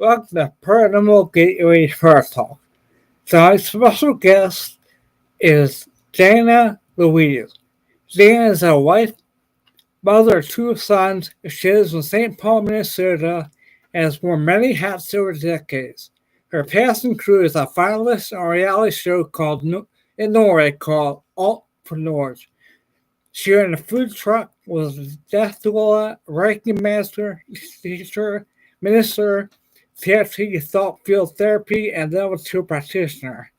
Welcome to Paranormal Gateway Paratalk. Tonight's special guest is Dana Louise. Dana is a wife, mother of two sons. She lives in St. Paul, Minnesota, and has worn many hats over decades. Her past includes a finalist on a reality show in Norway called FOR NORGE. She owned a food truck, was a Death Doula, Reiki Master Teacher, Minister, PhD Thought Field Therapy, and Level II Practitioner.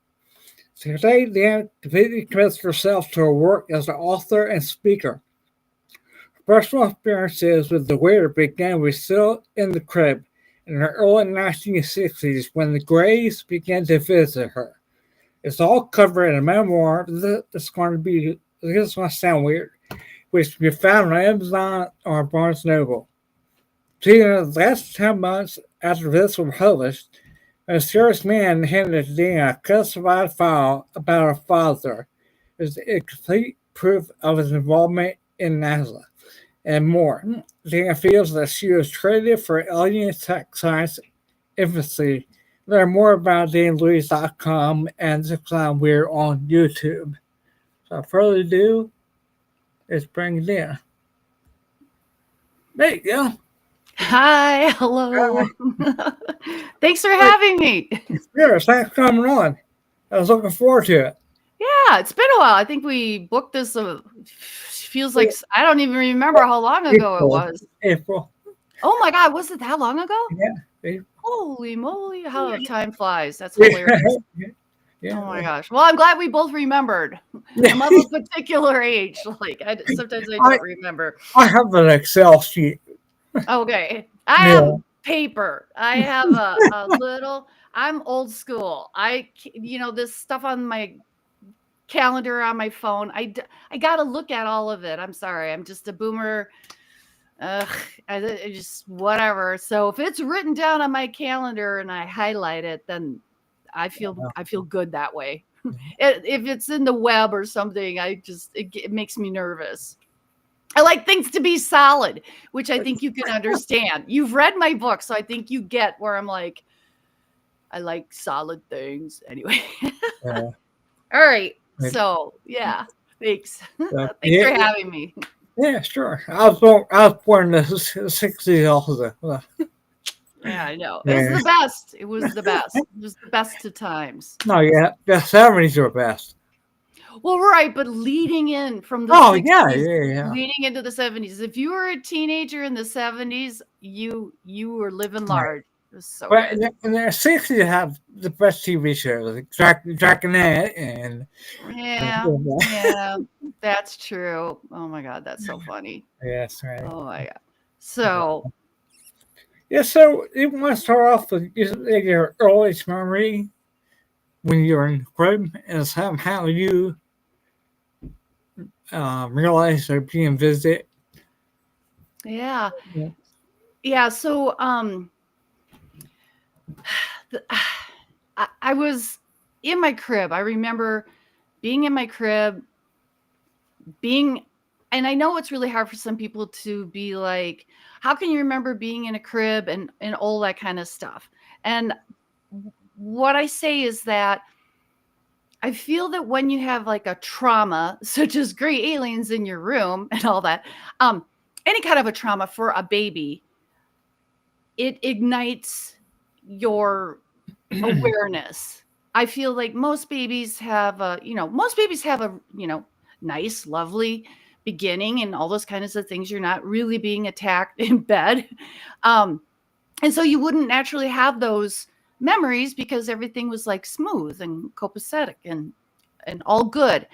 Today, Deanna completely commits herself to her work as an author and speaker. Her personal experiences with the weird began with still in the crib in the early 1960s when the Greys began to visit her. It's all covered in a memoir. This is going to sound weird, which can be found on Amazon or Barnes Noble. The last 10 months after this was published, a mysterious man handed Dana a classified file about her father. It's a complete proof of his involvement in NASA and more. Dana feels that she was traded for alien tech science infancy. Learn more about DanaLouise.com and we're on YouTube. Without further ado, let's bring Dana. There you go. Hi, hello. Thanks for having me. Sure, thanks for coming on. I was looking forward to it. Yeah, it's been a while. I think we booked this. Feels like I don't even remember how long ago it was. April. Oh my God, was it that long ago? Yeah. April. Holy moly, how time flies. That's hilarious. Yeah. Oh my gosh. Well, I'm glad we both remembered. I'm of a particular age. Like sometimes I don't remember. I have an Excel sheet. Okay. I have paper. I have a little, I'm old school. This stuff on my calendar on my phone. I got to look at all of it. I'm sorry. I'm just a boomer. I just whatever. So if it's written down on my calendar and I highlight it, then I feel good that way. If it's in the web or something, it makes me nervous. I like things to be solid, which I think you can understand. You've read my book, so I think you get where I'm like, I like solid things. Anyway. All right. So, yeah. Thanks. Thanks for having me. Yeah, sure. I was born in the 60s also. Yeah, I know. It was the best. It was the best. It was the best of times. No, yeah. The 70s were best. Well, right, but leading in from the 60s, yeah. Leading into the 70s. If you were a teenager in the 70s, you were living large. It was so but in the 60s, you have the best TV shows, like Dragnet and... Yeah, that's true. Oh, my God, that's so funny. Yes, right. Oh, my God. So... Yeah, so you want to start off with your earliest memory when you were in crib and how you realized you're being visited. Yeah. So I was in my crib. I remember being in my crib, and I know it's really hard for some people to be like, how can you remember being in a crib and all that kind of stuff? And what I say is that I feel that when you have like a trauma, such as gray aliens in your room and all that, any kind of a trauma for a baby, it ignites your awareness. I feel like most babies have a nice, lovely beginning and all those kinds of things. You're not really being attacked in bed. And so you wouldn't naturally have those memories because everything was like smooth and copacetic and all good.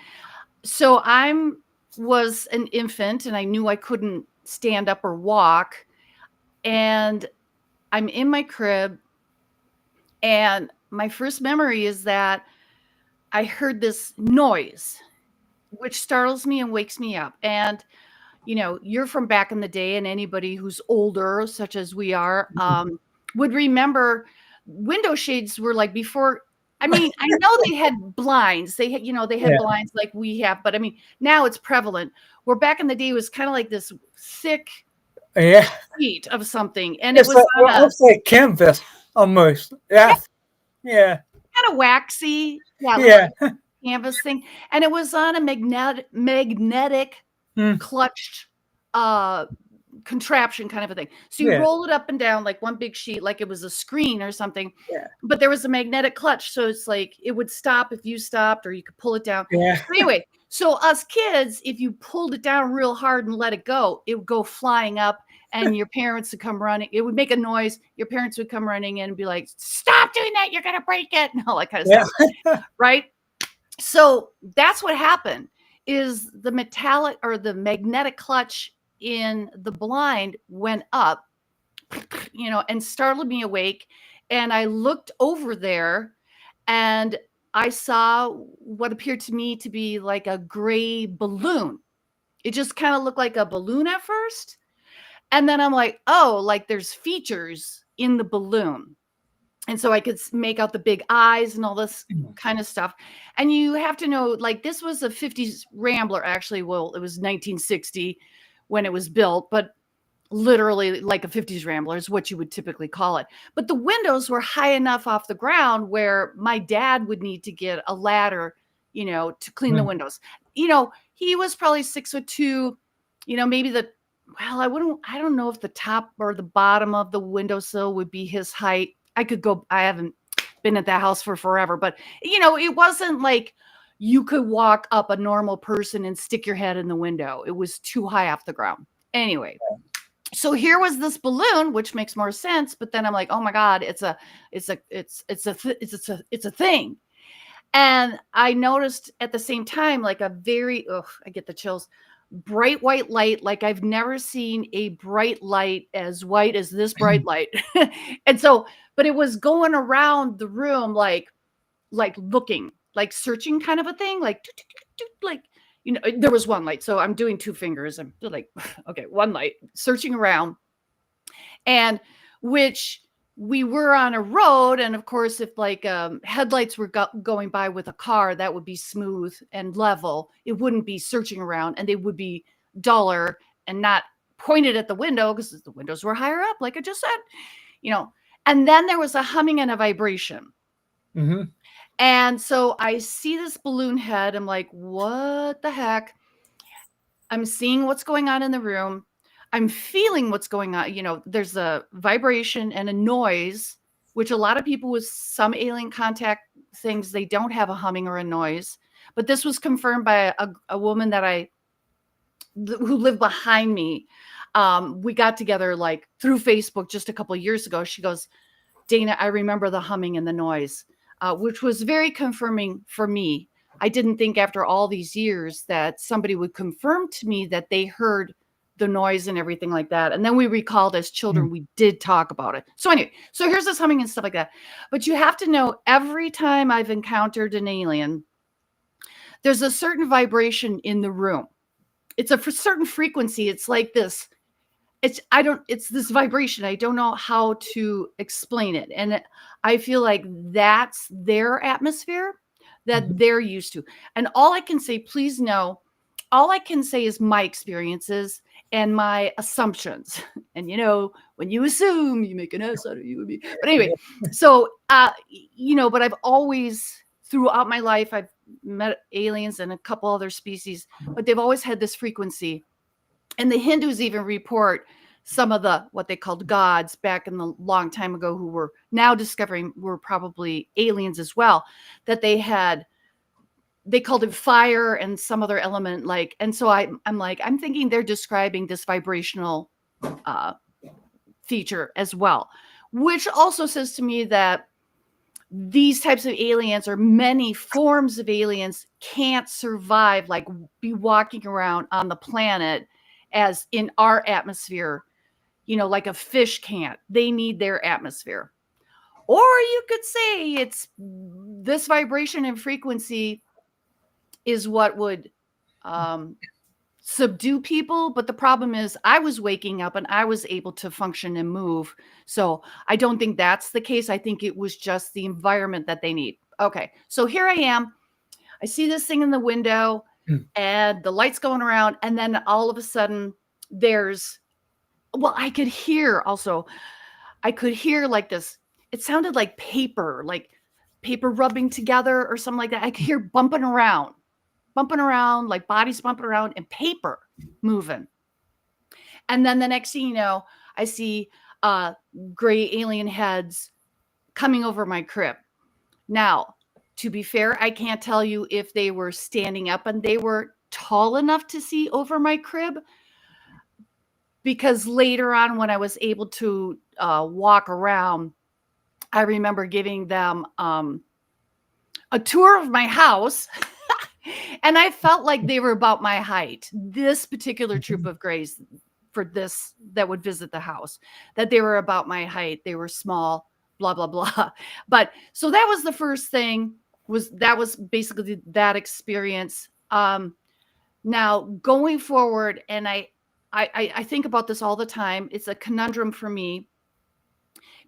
So I was an infant and I knew I couldn't stand up or walk. And I'm in my crib. And my first memory is that I heard this noise, which startles me and wakes me up. And, you're from back in the day, and anybody who's older, such as we are, would remember window shades were like before. I mean, I know they had blinds. They had blinds like we have, but I mean, now it's prevalent. Where back in the day it was kind of like this thick sheet of something, and it was like canvas. Almost. Yeah. Yeah. Kind of waxy. Yeah, like Yeah. canvas thing. And it was on a magnetic Mm, clutched contraption kind of a thing. So you yeah. roll it up and down like one big sheet, like it was a screen or something. Yeah. But there was a magnetic clutch. So it's like it would stop if you stopped, or you could pull it down. Yeah. But anyway, so us kids, if you pulled it down real hard and let it go, it would go flying up, and your parents would come running. It would make a noise. Your parents would come running in and be like, "Stop doing that. You're going to break it." And all that kind of Yeah. stuff. Right. So that's what happened, is the metallic or the magnetic clutch in the blind went up, and startled me awake. And I looked over there, and I saw what appeared to me to be like a gray balloon. It just kind of looked like a balloon at first. And then I'm like, oh, like there's features in the balloon. And so I could make out the big eyes and all this kind of stuff. And you have to know, like, this was a 50s Rambler, actually. Well, it was 1960 when it was built, but literally like a 50s Rambler is what you would typically call it. But the windows were high enough off the ground where my dad would need to get a ladder, to clean the windows. He was probably 6'2", maybe I don't know if the top or the bottom of the windowsill would be his height. I haven't been at that house for forever, but it wasn't like you could walk up a normal person and stick your head in the window. It was too high off the ground. Anyway, so here was this balloon, which makes more sense. But then I'm like, oh my God, it's a thing. And I noticed at the same time, like a very, I get the chills, bright white light. Like I've never seen a bright light as white as this bright light. And so, but it was going around the room, like looking, like searching kind of a thing, like, there was one light. So I'm doing two fingers. I'm like, okay, one light searching around, and which we were on a road. And of course, if like headlights were going by with a car, that would be smooth and level. It wouldn't be searching around, and they would be duller and not pointed at the window because the windows were higher up, like I just said, and then there was a humming and a vibration. Mm-hmm. And so I see this balloon head. I'm like, what the heck? I'm seeing what's going on in the room. I'm feeling what's going on. There's a vibration and a noise, which a lot of people with some alien contact things, they don't have a humming or a noise. But this was confirmed by a woman who lived behind me. We got together like through Facebook just a couple of years ago. She goes, Dana, I remember the humming and the noise, which was very confirming for me. I didn't think after all these years that somebody would confirm to me that they heard the noise and everything like that. And then we recalled as children, we did talk about it. So anyway, so here's this humming and stuff like that. But you have to know, every time I've encountered an alien, there's a certain vibration in the room. It's a certain frequency. It's like this. It's this vibration. I don't know how to explain it. And I feel like that's their atmosphere that they're used to. And all I can say, please know, all I can say is my experiences and my assumptions. And when you assume, you make an ass out of you and me. But anyway, so but I've always, throughout my life, I've met aliens and a couple other species, but they've always had this frequency. And the Hindus even report some of what they called gods back in the long time ago, who were now discovering were probably aliens as well, that they called it fire and some other element, and so I'm thinking they're describing this vibrational feature as well, which also says to me that these types of aliens, or many forms of aliens, can't survive, like be walking around on the planet as in our atmosphere, like a fish can't. They need their atmosphere. Or you could say it's this vibration and frequency is what would subdue people. But the problem is I was waking up and I was able to function and move. So I don't think that's the case. I think it was just the environment that they need. Okay, so here I am. I see this thing in the window and the light's going around. And then all of a sudden I could hear like this it sounded like paper rubbing together or something like that. I could hear bumping around, like bodies bumping around and paper moving. And then the next thing you know, I see gray alien heads coming over my crib. Now, to be fair, I can't tell you if they were standing up and they were tall enough to see over my crib, because later on when I was able to walk around, I remember giving them a tour of my house. And I felt like they were about my height. This particular troop of grays that would visit the house, that they were about my height. They were small, blah, blah, blah. But so that was the first thing, was basically that experience. Now going forward, and I think about this all the time. It's a conundrum for me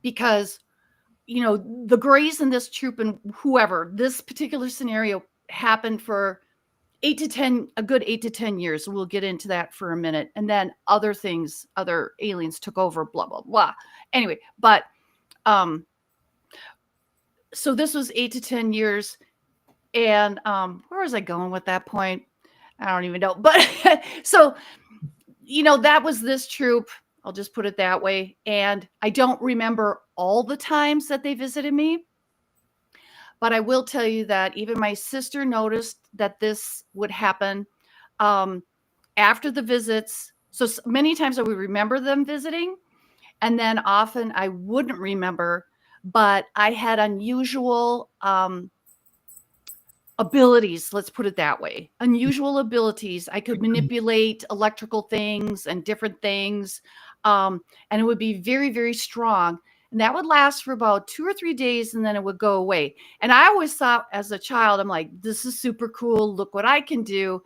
because, the grays in this troop and whoever, this particular scenario happened for a good 8 to 10 years. We'll get into that for a minute. And then other aliens took over, blah, blah, blah. Anyway, but, so this was 8 to 10 years. And, where was I going with that point? I don't even know. But so, that was this troop. I'll just put it that way. And I don't remember all the times that they visited me. But I will tell you that even my sister noticed that this would happen after the visits. So many times I would remember them visiting, and then often I wouldn't remember, but I had unusual abilities, let's put it that way. Unusual abilities. I could manipulate electrical things and different things, and it would be very, very strong. And that would last for about 2 or 3 days, and then it would go away. And I always thought as a child, I'm like, this is super cool. Look what I can do.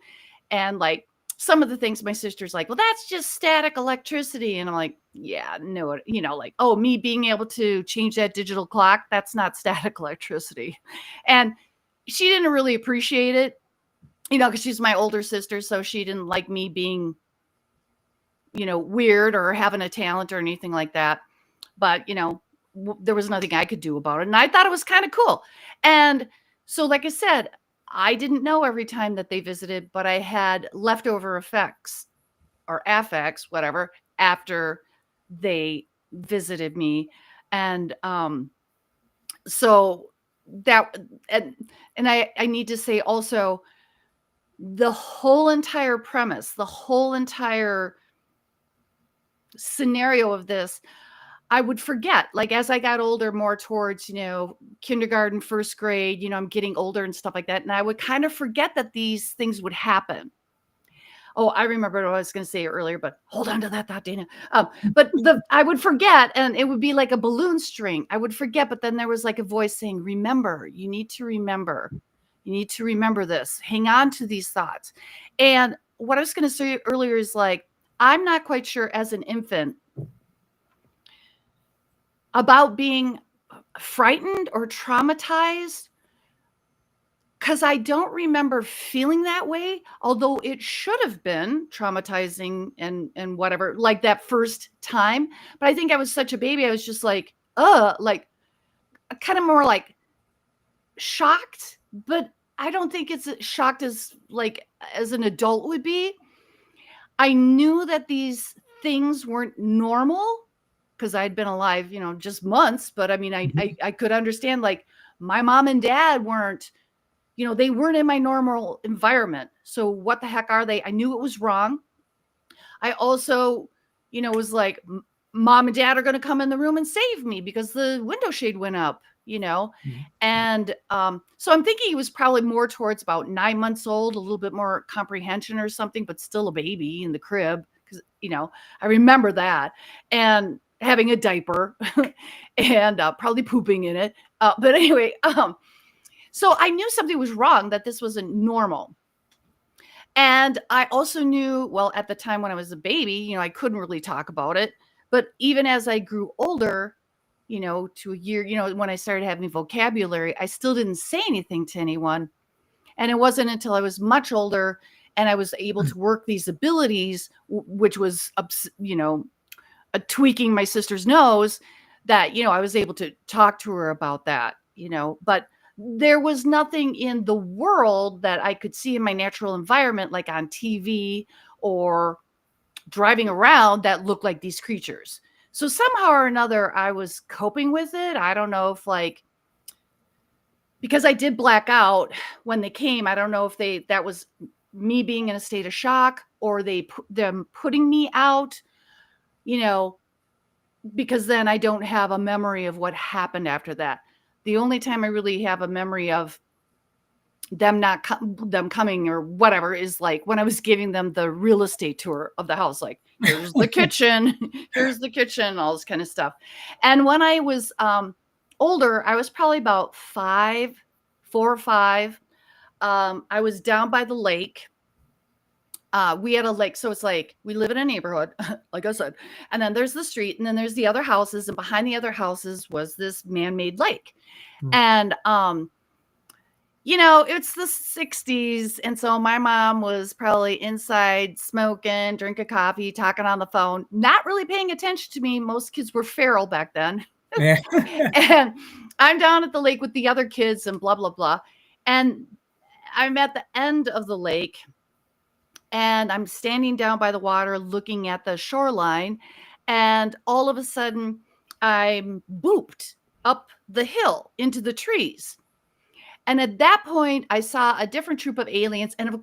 And like some of the things my sister's like, well, that's just static electricity. And I'm like, yeah, no, like, oh, me being able to change that digital clock, that's not static electricity. And she didn't really appreciate it, because she's my older sister. So she didn't like me being, weird or having a talent or anything like that. But, there was nothing I could do about it. And I thought it was kind of cool. And so, like I said, I didn't know every time that they visited, but I had leftover effects or affects, whatever, after they visited me. And so that, and I need to say also, the whole entire premise, the whole entire scenario of this, I would forget, like, as I got older, more towards, kindergarten, first grade, I'm getting older and stuff like that. And I would kind of forget that these things would happen. Oh, I remember what I was going to say earlier, but hold on to that thought, Dana. But I would forget, and it would be like a balloon string. I would forget, but then there was like a voice saying, remember, you need to remember. You need to remember this. Hang on to these thoughts. And what I was going to say earlier is like, I'm not quite sure as an infant about being frightened or traumatized, because I don't remember feeling that way, although it should have been traumatizing and whatever, like that first time. But I think I was such a baby. I was just like kind of more like shocked, but I don't think it's shocked as an adult would be. I knew that these things weren't normal because I'd been alive, just months. But I mean, I could understand, like, my mom and dad weren't, they weren't in my normal environment. So what the heck are they? I knew it was wrong. I also, was like, mom and dad are going to come in the room and save me because the window shade went up, Mm-hmm. And so I'm thinking he was probably more towards about 9 months old, a little bit more comprehension or something, but still a baby in the crib. Because, I remember that. And having a diaper and probably pooping in it. But anyway, so I knew something was wrong, that this wasn't normal. And I also knew, well, at the time when I was a baby, I couldn't really talk about it. But even as I grew older, to a year, when I started having vocabulary, I still didn't say anything to anyone. And it wasn't until I was much older and I was able to work these abilities, which was, tweaking my sister's nose, that, I was able to talk to her about that, but there was nothing in the world that I could see in my natural environment, like on TV or driving around, that looked like these creatures. So somehow or another, I was coping with it. I don't know if because I did black out when they came, I don't know if that was me being in a state of shock or them putting me out, because then I don't have a memory of what happened after that. The only time I really have a memory of them them coming or whatever is like when I was giving them the real estate tour of the house, like here's the kitchen, here's the kitchen, all this kind of stuff. And when I was older, I was probably about 4 or 5. I was down by the lake. We had a lake, so it's like we live in a neighborhood, like I said, and then there's the street, and then there's the other houses, and behind the other houses was this man-made lake. And it's the 60s. And so my mom was probably inside smoking, drinking coffee, talking on the phone, not really paying attention to me. Most kids were feral back then. Yeah. And I'm down at the lake with the other kids and blah, blah, blah. And I'm at the end of the lake and I'm standing down by the water looking at the shoreline. And all of a sudden I'm booped up the hill into the trees. And at that point, I saw a different troop of aliens. And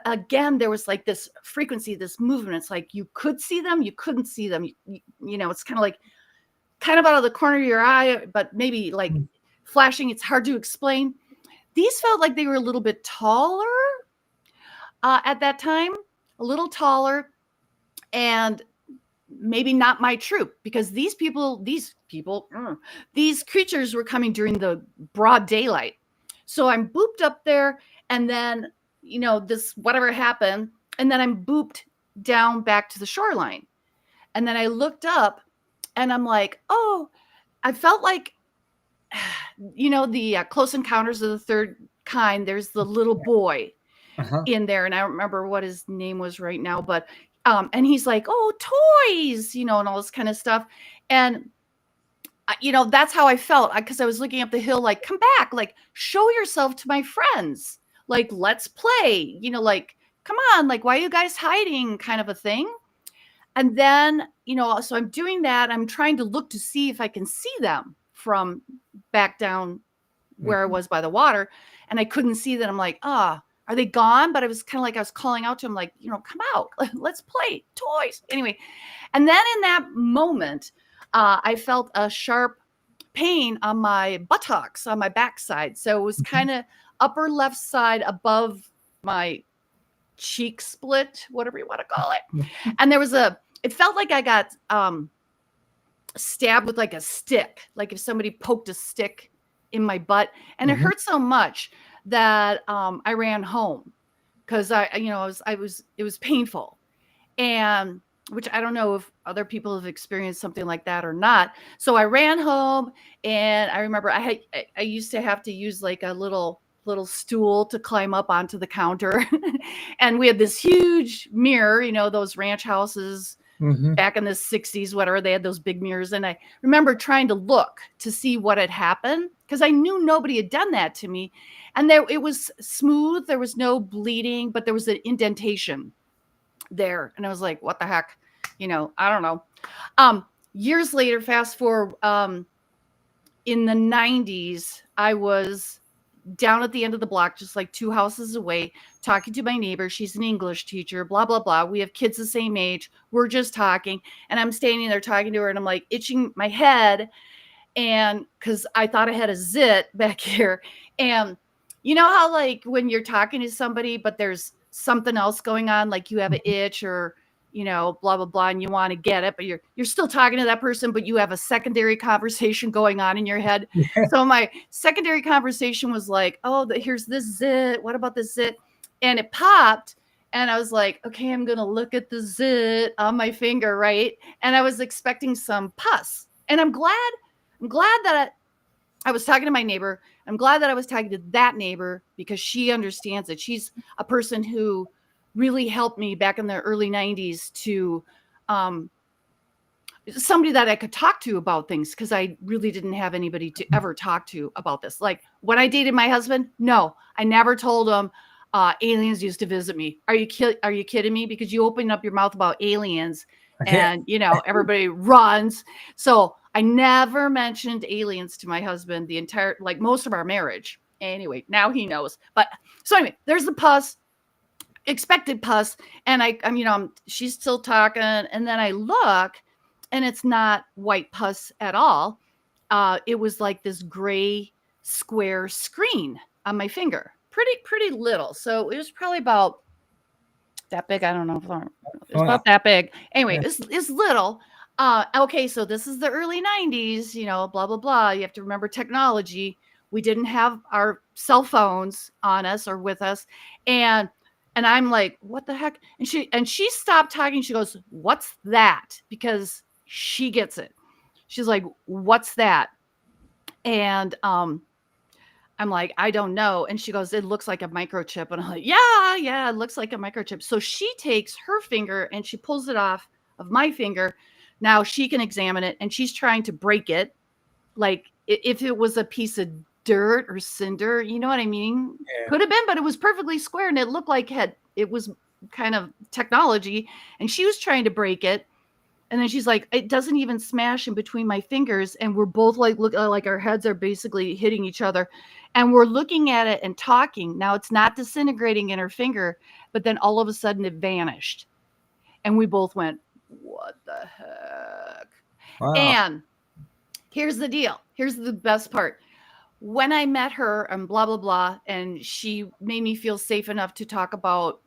again, there was like this frequency, this movement. It's like you could see them, you couldn't see them. It's kind of out of the corner of your eye, but maybe like flashing. It's hard to explain. These felt like they were a little bit taller at that time, a little taller, and maybe not my troop, because these creatures were coming during the broad daylight. So I'm booped up there, and then, this whatever happened, and then I'm booped down back to the shoreline. And then I looked up, and I'm like, oh, I felt like, the Close Encounters of the Third Kind, there's the little boy in there, and I don't remember what his name was right now, but, and he's like, oh, toys, and all this kind of stuff. And that's how I felt, because I was looking up the hill, like, come back, like, show yourself to my friends, like, let's play, like, come on, like, why are you guys hiding, kind of a thing. And then, so I'm doing that. I'm trying to look to see if I can see them from back down where I was by the water. And I couldn't see that. I'm like, are they gone? But I was kind of like, I was calling out to them, like, come out, let's play toys. Anyway. And then in that moment, I felt a sharp pain on my buttocks, on my backside. So it was kind of upper left side above my cheek split, whatever you want to call it. And it felt like I got stabbed with like a stick, like if somebody poked a stick in my butt. And it hurt so much that I ran home, because it was painful. And which I don't know if other people have experienced something like that or not. So I ran home, and I remember I used to have to use like a little stool to climb up onto the counter. And we had this huge mirror, those ranch houses back in the 60s, whatever, they had those big mirrors. And I remember trying to look to see what had happened, because I knew nobody had done that to me. And it was smooth. There was no bleeding, but there was an indentation there. And I was like, what the heck? I don't know. Years later, fast forward, in the 90s, I was down at the end of the block, just like 2 houses away, talking to my neighbor. She's an English teacher, blah, blah, blah. We have kids the same age. We're just talking. And I'm standing there talking to her, and I'm like itching my head. And because I thought I had a zit back here. And you know how like when you're talking to somebody, but there's something else going on, like you have an itch or, blah, blah, blah, and you want to get it, but you're still talking to that person, but you have a secondary conversation going on in your head. So my secondary conversation was like, oh, here's this zit. What about this zit? And it popped. And I was like, okay, I'm going to look at the zit on my finger, right? And I was expecting some pus. And I'm glad that I was talking to my neighbor. I'm glad that I was talking to that neighbor, because she understands it. She's a person who really helped me back in the early 90s to somebody that I could talk to about things, because I really didn't have anybody to ever talk to about this. Like when I dated my husband, no, I never told him aliens used to visit me. Are you kidding me? Because you open up your mouth about aliens and, everybody runs. So I never mentioned aliens to my husband the entire, like most of our marriage. Anyway, now he knows. But so anyway, there's the pus, expected pus. And she's still talking. And then I look, and it's not white pus at all. It was like this gray square screen on my finger, pretty little. So it was probably about that big. I don't know if it's about that big. Anyway, it's little. Okay, so this is the early 90s, blah, blah, blah. You have to remember technology. We didn't have our cell phones on us or with us. And I'm like, what the heck? And she stopped talking. She goes, what's that? Because she gets it. She's like, what's that? And I'm like, I don't know. And she goes, it looks like a microchip. And I'm like, yeah, it looks like a microchip. So she takes her finger and she pulls it off of my finger. Now she can examine it, and she's trying to break it. Like if it was a piece of dirt or cinder, you know what I mean? Yeah. Could have been, but it was perfectly square, and it looked like it was kind of technology, and she was trying to break it. And then she's like, it doesn't even smash in between my fingers. And we're both like, look, like our heads are basically hitting each other. And we're looking at it and talking. Now it's not disintegrating in her finger, but then all of a sudden it vanished. And we both went, what the heck? Wow. And here's the deal. Here's the best part. When I met her and blah, blah, blah, and she made me feel safe enough to talk about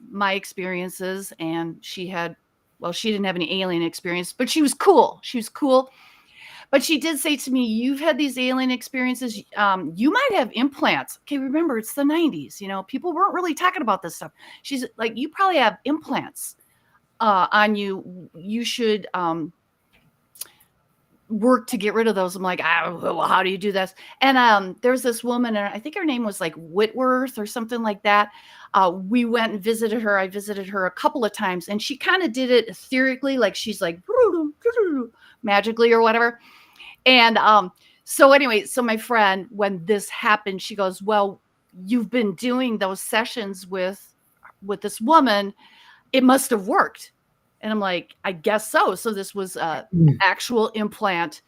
my experiences, and she didn't have any alien experience, but she was cool. But she did say to me, you've had these alien experiences. You might have implants. Okay, remember, it's the 90s. People weren't really talking about this stuff. She's like, you probably have implants on you. You should work to get rid of those. I'm like, well, how do you do this? And there was this woman, and I think her name was like Whitworth or something like that. We went and visited her. I visited her a couple of times, and she kind of did it etherically, like she's like magically or whatever. And so anyway, so my friend, when this happened, she goes, well, you've been doing those sessions with this woman. It must have worked. And I'm like, I guess so. So this was an actual implant.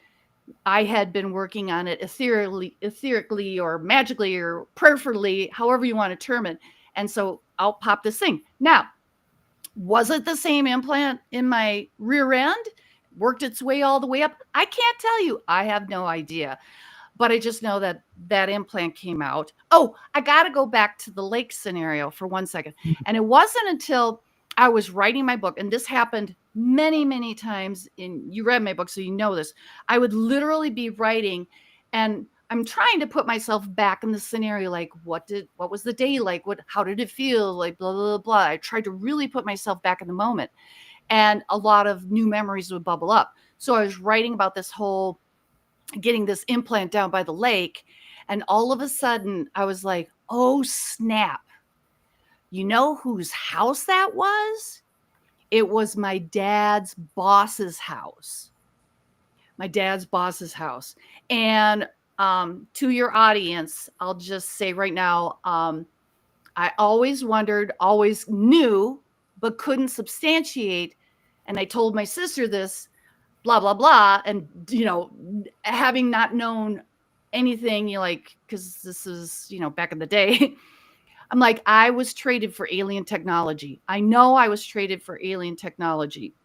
I had been working on it etherically or magically or prayerfully, however you want to term it. And so I'll pop this thing. Now, was it the same implant in my rear end? Worked its way all the way up? I can't tell you. I have no idea. But I just know that implant came out. Oh, I got to go back to the lake scenario for 1 second. And it wasn't until I was writing my book, and this happened many, many times. You read my book, so you know this. I would literally be writing, and I'm trying to put myself back in the scenario. Like, what was the day like? How did it feel? Like, blah, blah, blah. I tried to really put myself back in the moment, and a lot of new memories would bubble up. So I was writing about this whole getting this implant down by the lake, and all of a sudden I was like, oh, snap. You know whose house that was? It was my dad's boss's house. My dad's boss's house. And to your audience, I'll just say right now, I always wondered, always knew, but couldn't substantiate. And I told my sister this, blah, blah, blah. And, having not known anything, because this is, back in the day. I'm like, I was traded for alien technology. I know I was traded for alien technology.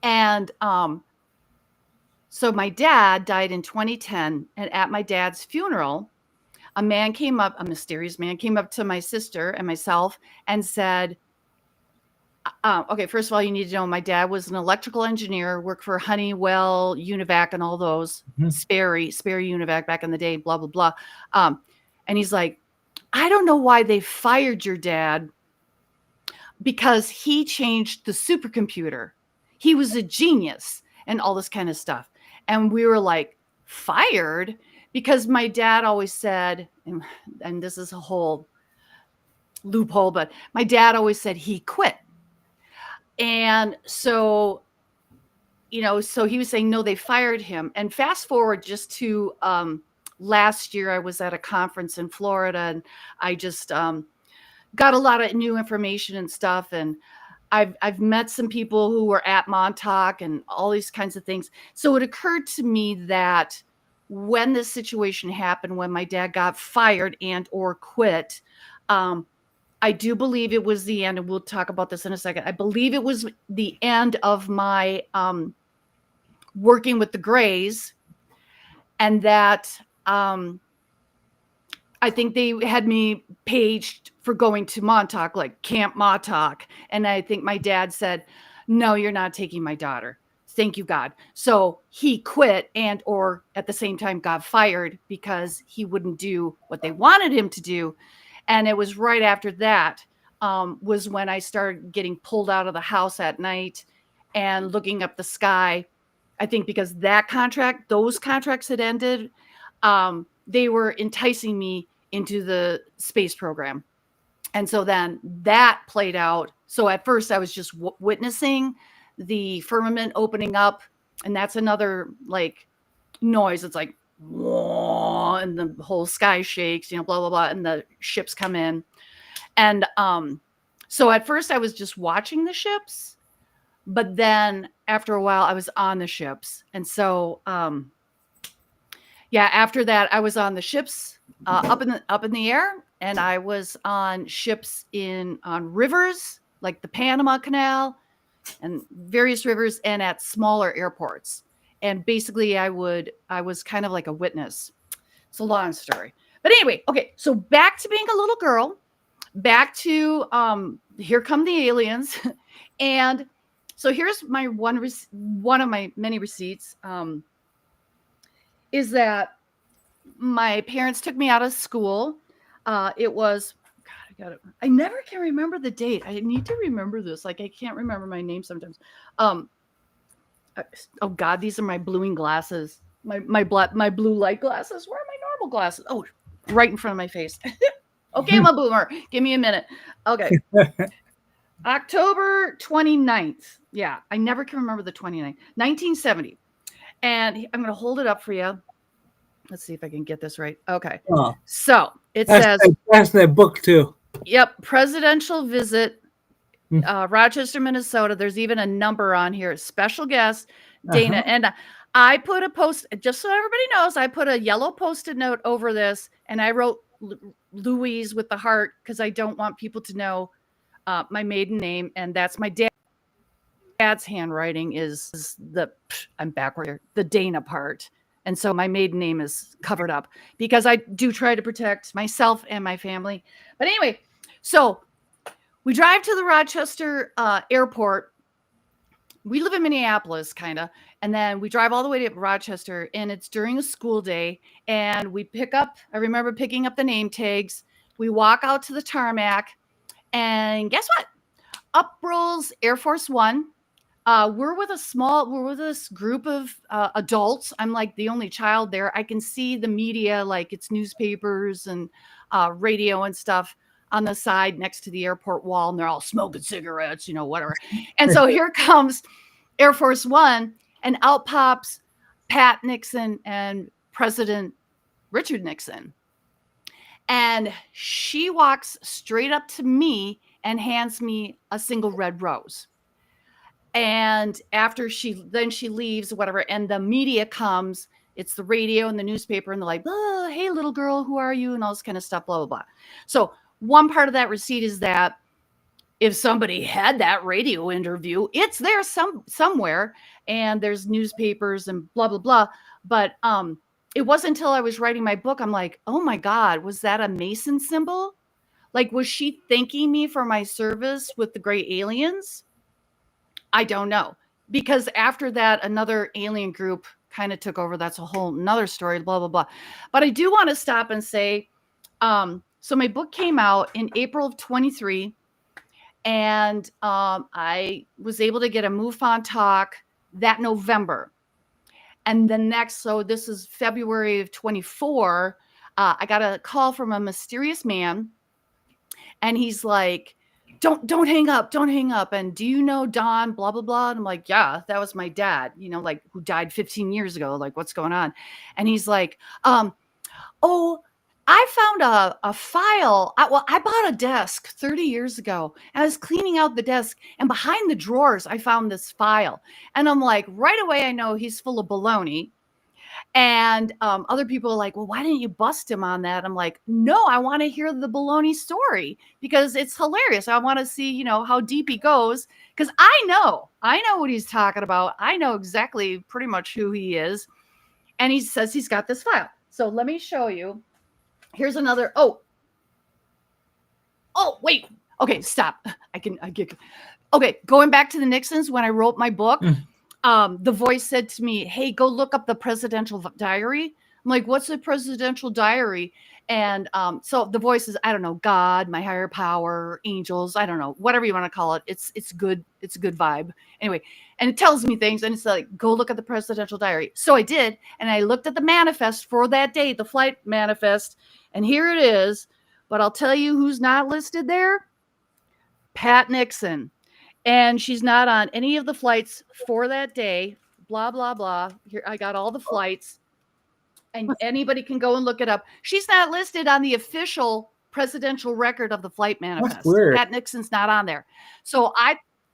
And so my dad died in 2010. And at my dad's funeral, a mysterious man came up to my sister and myself and said, okay, first of all, you need to know my dad was an electrical engineer, worked for Honeywell, Univac, and all those, Sperry Univac back in the day, blah, blah, blah. And he's like, I don't know why they fired your dad, because he changed the supercomputer. He was a genius and all this kind of stuff. And we were like, fired? Because my dad always said, and this is a whole loophole, but my dad always said he quit. And so so he was saying, no, they fired him. And fast forward just to last year, I was at a conference in Florida, and I just got a lot of new information and stuff. And I've met some people who were at Montauk and all these kinds of things. So it occurred to me that when this situation happened, when my dad got fired and or quit, I do believe it was the end, and we'll talk about this in a second. I believe it was the end of my working with the Greys, and that I think they had me paged for going to Montauk, like Camp Montauk. And I think my dad said, no, you're not taking my daughter. Thank you, God. So he quit and or at the same time got fired because he wouldn't do what they wanted him to do. And it was right after that was when I started getting pulled out of the house at night and looking up the sky. I think because those contracts had ended, they were enticing me into the space program. And so then that played out. So at first I was just witnessing the firmament opening up, and that's another like noise. It's like, whoa, and the whole sky shakes, blah, blah, blah. And the ships come in. And so at first I was just watching the ships, but then after a while I was on the ships. And so, after that I was on the ships up in the air, and I was on ships on rivers like the Panama Canal and various rivers, and at smaller airports. And basically I was kind of like a witness. It's a long story. But anyway, okay, so back to being a little girl, back to here come the aliens. And so here's my one of my many receipts, is that my parents took me out of school. It was, God, I got it. I never can remember the date. I need to remember this. Like, I can't remember my name sometimes. Oh God, these are my bluing glasses. My blue light glasses. Where are my normal glasses? Oh, right in front of my face. Okay, I'm a boomer. Give me a minute. Okay. October 29th. Yeah, I never can remember the 29th. 1970. And I'm going to hold it up for you. Let's see if I can get this right. Okay. Oh, so it says. That's that book too. Yep. Presidential visit, Rochester, Minnesota. There's even a number on here. Special guest, Dana. Uh-huh. And I put a post, just so everybody knows, I put a yellow Post-it note over this, and I wrote Louise with the heart because I don't want people to know my maiden name. And that's my dad's handwriting is I'm backward here, the Dana part. And so my maiden name is covered up because I do try to protect myself and my family. But anyway, so we drive to the Rochester airport. We live in Minneapolis, kind of. And then we drive all the way to Rochester, and it's during a school day. And I remember picking up the name tags. We walk out to the tarmac, and guess what? Up rolls Air Force One. We're with this group of adults. I'm like the only child there. I can see the media, like it's newspapers and radio and stuff on the side next to the airport wall, and they're all smoking cigarettes, whatever. And so here comes Air Force One, and out pops Pat Nixon and President Richard Nixon. And she walks straight up to me and hands me a single red rose. And after she leaves, whatever, and the media comes, it's the radio and the newspaper, and they're like, oh, hey, little girl, who are you? And all this kind of stuff, blah, blah, blah. So one part of that receipt is that if somebody had that radio interview, it's there somewhere, and there's newspapers and blah, blah, blah. But it wasn't until I was writing my book, I'm like, oh my God, was that a Mason symbol? Like, was she thanking me for my service with the gray aliens? I don't know, because after that, another alien group kind of took over. That's a whole nother story, blah, blah, blah. But I do want to stop and say, so my book came out in April of 23, and I was able to get a MUFON talk that November. And then so this is February of 24, I got a call from a mysterious man, and he's like, don't hang up, don't hang up. And do you know Don, blah, blah, blah. And I'm like, yeah, that was my dad, like who died 15 years ago. Like, what's going on? And he's like, oh, I found a file. I bought a desk 30 years ago. And I was cleaning out the desk, and behind the drawers, I found this file. And I'm like, right away, I know he's full of baloney. And other people are like, well, why didn't you bust him on that? I'm like, no, I want to hear the baloney story because it's hilarious. I want to see, how deep he goes, because I know what he's talking about. I know exactly pretty much who he is. And he says he's got this file. So let me show you. Here's another. Oh, wait. Okay, stop. Okay, going back to the Nixons, when I wrote my book, the voice said to me, hey, go look up the presidential diary. I'm like, what's the presidential diary? And so the voice is, I don't know, God, my higher power, angels, I don't know, whatever you want to call it. It's good. It's a good vibe. Anyway, and it tells me things, and it's like, go look at the presidential diary. So I did, and I looked at the manifest for that day, the flight manifest, and here it is. But I'll tell you who's not listed there. Pat Nixon. And she's not on any of the flights for that day, blah, blah, blah. Here, I got all the flights, and anybody can go and look it up. She's not listed on the official presidential record of the flight manifest. That's weird. Pat Nixon's not on there. So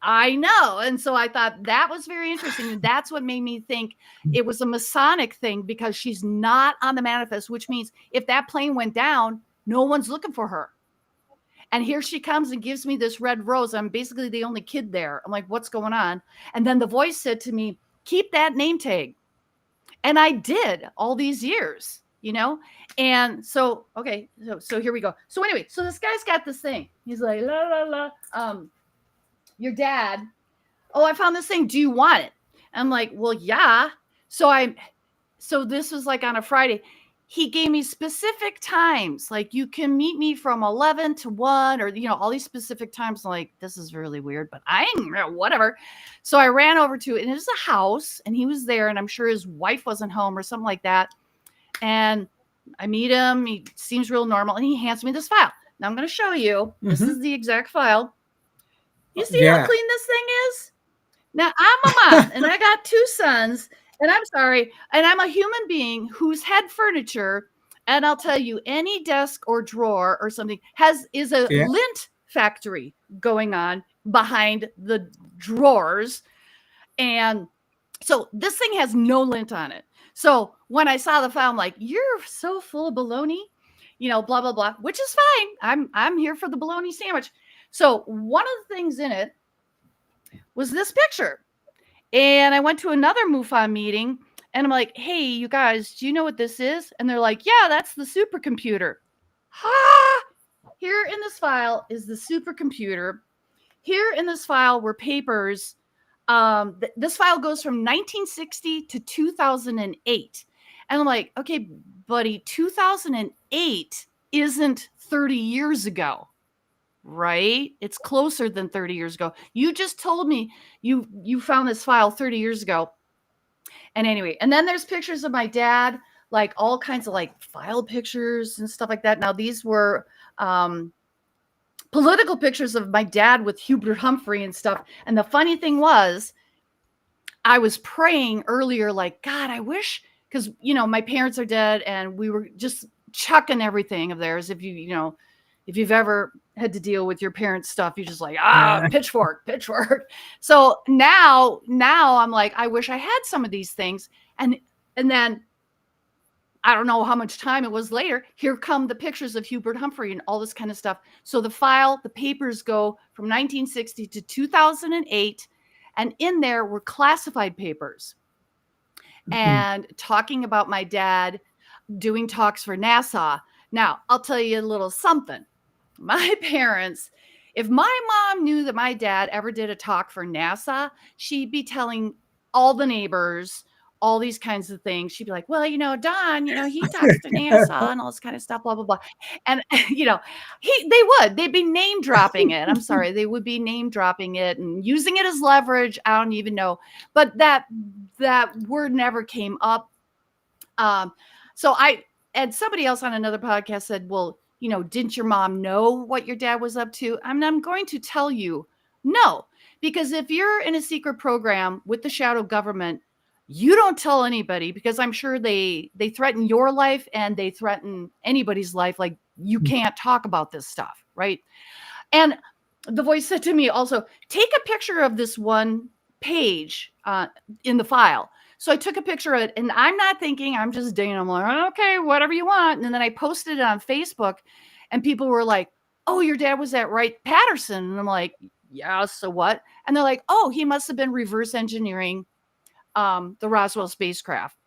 I know. And so I thought that was very interesting. And that's what made me think it was a Masonic thing, because she's not on the manifest, which means if that plane went down, no one's looking for her. And here she comes and gives me this red rose. I'm basically the only kid there. I'm like, what's going on? And then the voice said to me, keep that name tag. And I did all these years, And so, okay, so here we go. So anyway, so this guy's got this thing. He's like, la, la, la. Your dad. Oh, I found this thing. Do you want it? I'm like, well, yeah. So this was like on a Friday. He gave me specific times, like you can meet me from 11 to 1, or, all these specific times. I'm like, this is really weird, but whatever. So I ran over to it, and it was a house, and he was there, and I'm sure his wife wasn't home or something like that. And I meet him. He seems real normal, and he hands me this file. Now I'm going to show you. This is the exact file. You see how clean this thing is? Now I'm a mom, and I got 2 sons. And I'm sorry, and I'm a human being who's had furniture, and I'll tell you, any desk or drawer or something is a lint factory going on behind the drawers. And so this thing has no lint on it. So when I saw the file, I'm like, you're so full of baloney, blah, blah, blah, which is fine. I'm here for the baloney sandwich. So one of the things in it was this picture. And I went to another MUFON meeting, and I'm like, hey, you guys, do you know what this is? And they're like, yeah, that's the supercomputer. Here in this file is the supercomputer. Here in this file were papers. This file goes from 1960 to 2008. And I'm like, okay, buddy, 2008 isn't 30 years ago. Right? It's closer than 30 years ago. You just told me you found this file 30 years ago. And anyway, and then there's pictures of my dad, like all kinds of like file pictures and stuff like that. Now these were political pictures of my dad with Hubert Humphrey and stuff. And the funny thing was, I was praying earlier, like, God, I wish, because my parents are dead, and we were just chucking everything of theirs. If you've ever had to deal with your parents' stuff, you're just like, pitchfork. So now I'm like, I wish I had some of these things. And then I don't know how much time it was later. Here come the pictures of Hubert Humphrey and all this kind of stuff. So the papers go from 1960 to 2008. And in there were classified papers and talking about my dad doing talks for NASA. Now, I'll tell you a little something. My parents, if my mom knew that my dad ever did a talk for NASA, she'd be telling all the neighbors all these kinds of things. She'd be like, well, Don, he talks to NASA and all this kind of stuff, blah, blah, blah. And, they'd be name dropping it. I'm sorry. They would be name dropping it and using it as leverage. I don't even know. But that word never came up. And somebody else on another podcast said, well, didn't your mom know what your dad was up to? I'm going to tell you no, because if you're in a secret program with the shadow government, you don't tell anybody, because I'm sure they threaten your life and they threaten anybody's life. Like, you can't talk about this stuff, right? And the voice said to me also, take a picture of this one page in the file. So I took a picture of it, and I'm not thinking, I'm just Dana. I'm like, okay, whatever you want. And then I posted it on Facebook, and people were like, oh, your dad was at Wright Patterson. And I'm like, yeah, so what? And they're like, oh, he must have been reverse engineering the Roswell spacecraft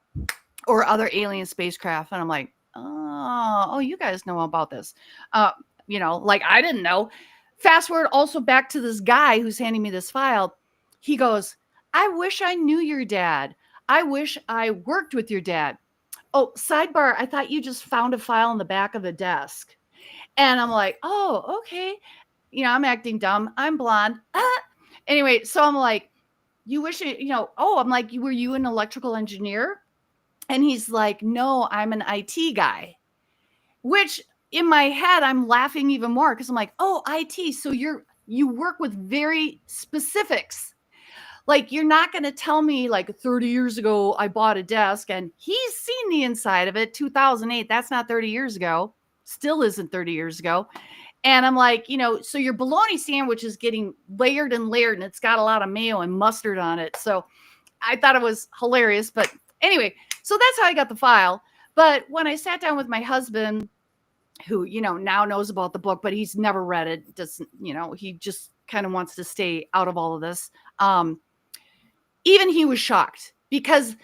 or other alien spacecraft. And I'm like, oh, you guys know about this. Like, I didn't know. Fast forward also back to this guy who's handing me this file. He goes, I wish I knew your dad. I wish I worked with your dad. Oh, sidebar, I thought you just found a file in the back of the desk. And I'm like, oh, okay. I'm acting dumb. I'm blonde. Anyway, so I'm like, you wish it, I'm like, were you an electrical engineer? And he's like, no, I'm an IT guy. Which in my head, I'm laughing even more, because I'm like, oh, IT. So you work with very specifics. Like, you're not going to tell me, like, 30 years ago, I bought a desk and he's seen the inside of it. 2008. That's not 30 years ago. Still isn't 30 years ago. And I'm like, so your bologna sandwich is getting layered and layered, and it's got a lot of mayo and mustard on it. So I thought it was hilarious. But anyway, so that's how I got the file. But when I sat down with my husband, who, now knows about the book, but he's never read it, doesn't, he just kind of wants to stay out of all of this. Even he was shocked, because,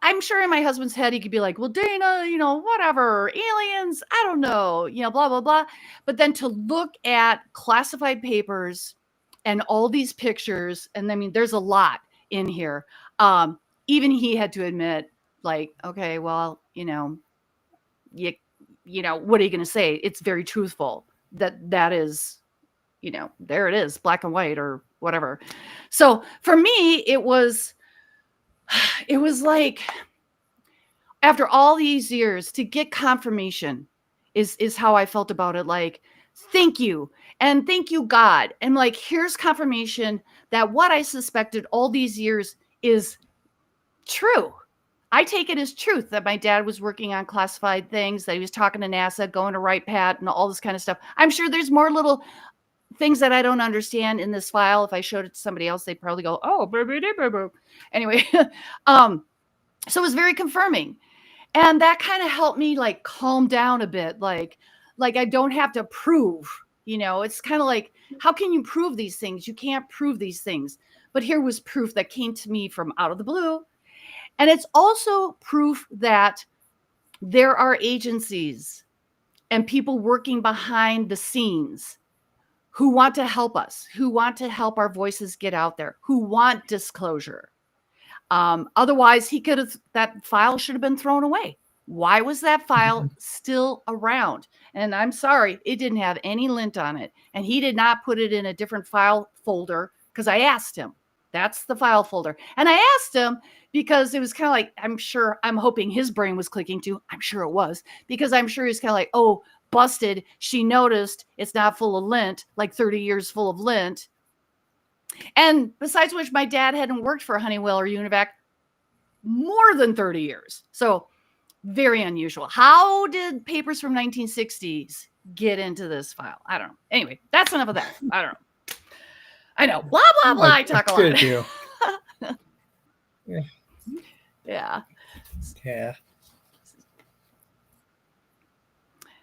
I'm sure in my husband's head, he could be like, well, Dana, whatever, aliens, I don't know, blah, blah, blah. But then to look at classified papers and all these pictures, and I mean, there's a lot in here. Even he had to admit, like, okay, well, what are you going to say? It's very truthful. That is, there it is, black and white or whatever. So for me, it was like, after all these years, to get confirmation is how I felt about it. Like, thank you. And thank you, God. And like, here's confirmation that what I suspected all these years is true. I take it as truth that my dad was working on classified things, that he was talking to NASA, going to Wright Pat, and all this kind of stuff. I'm sure there's more little things that I don't understand in this file. If I showed it to somebody else, they'd probably go, oh, baby. Anyway, so it was very confirming. And that kind of helped me, like, calm down a bit. Like I don't have to prove, it's kind of like, how can you prove these things? You can't prove these things. But here was proof that came to me from out of the blue. And it's also proof that there are agencies and people working behind the scenes who want to help us, who want to help our voices get out there, who want disclosure. Otherwise, that file should have been thrown away. Why was that file still around? And I'm sorry, it didn't have any lint on it. And he did not put it in a different file folder, because I asked him. That's the file folder. And I asked him because it was kind of like, I'm hoping his brain was clicking too. I'm sure it was, because I'm sure he's kind of like, oh, busted. She noticed it's not full of lint, like 30 years full of lint. And besides which, my dad hadn't worked for Honeywell or Univac more than 30 years. So very unusual. How did papers from 1960s get into this file? I don't know. Anyway, that's enough of that. I don't know. I know. Blah, blah, blah. I talk a lot. Yeah. Yeah. Yeah.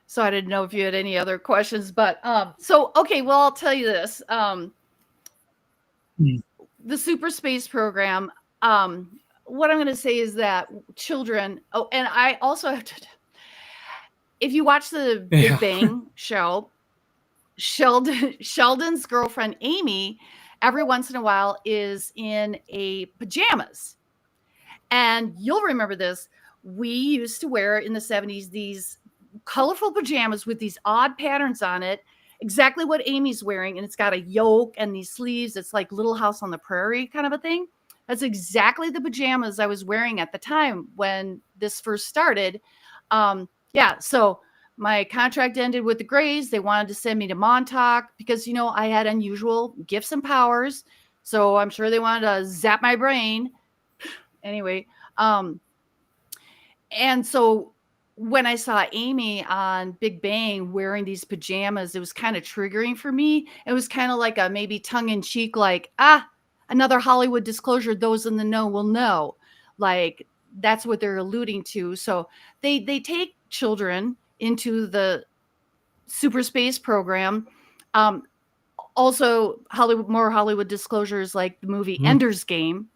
So I didn't know if you had any other questions, but okay, well, I'll tell you this. The Super Space Program, what I'm going to say is that children, and I also have to, if you watch the Big Bang show, Sheldon's girlfriend, Amy, every once in a while is in a pajamas. And you'll remember this. We used to wear in the 70s these colorful pajamas with these odd patterns on it, exactly what Amy's wearing. And it's got a yoke and these sleeves. It's like Little House on the Prairie kind of a thing. That's exactly the pajamas I was wearing at the time when this first started. So my contract ended with the Greys. They wanted to send me to Montauk because, I had unusual gifts and powers. So I'm sure they wanted to zap my brain. Anyway, and so when I saw Amy on Big Bang wearing these pajamas, it was kind of triggering for me. It was kind of like a maybe tongue-in-cheek, like, another Hollywood disclosure, those in the know will know. Like, that's what they're alluding to. So they take children into the super space program. Also, more Hollywood disclosures, like the movie Ender's Game.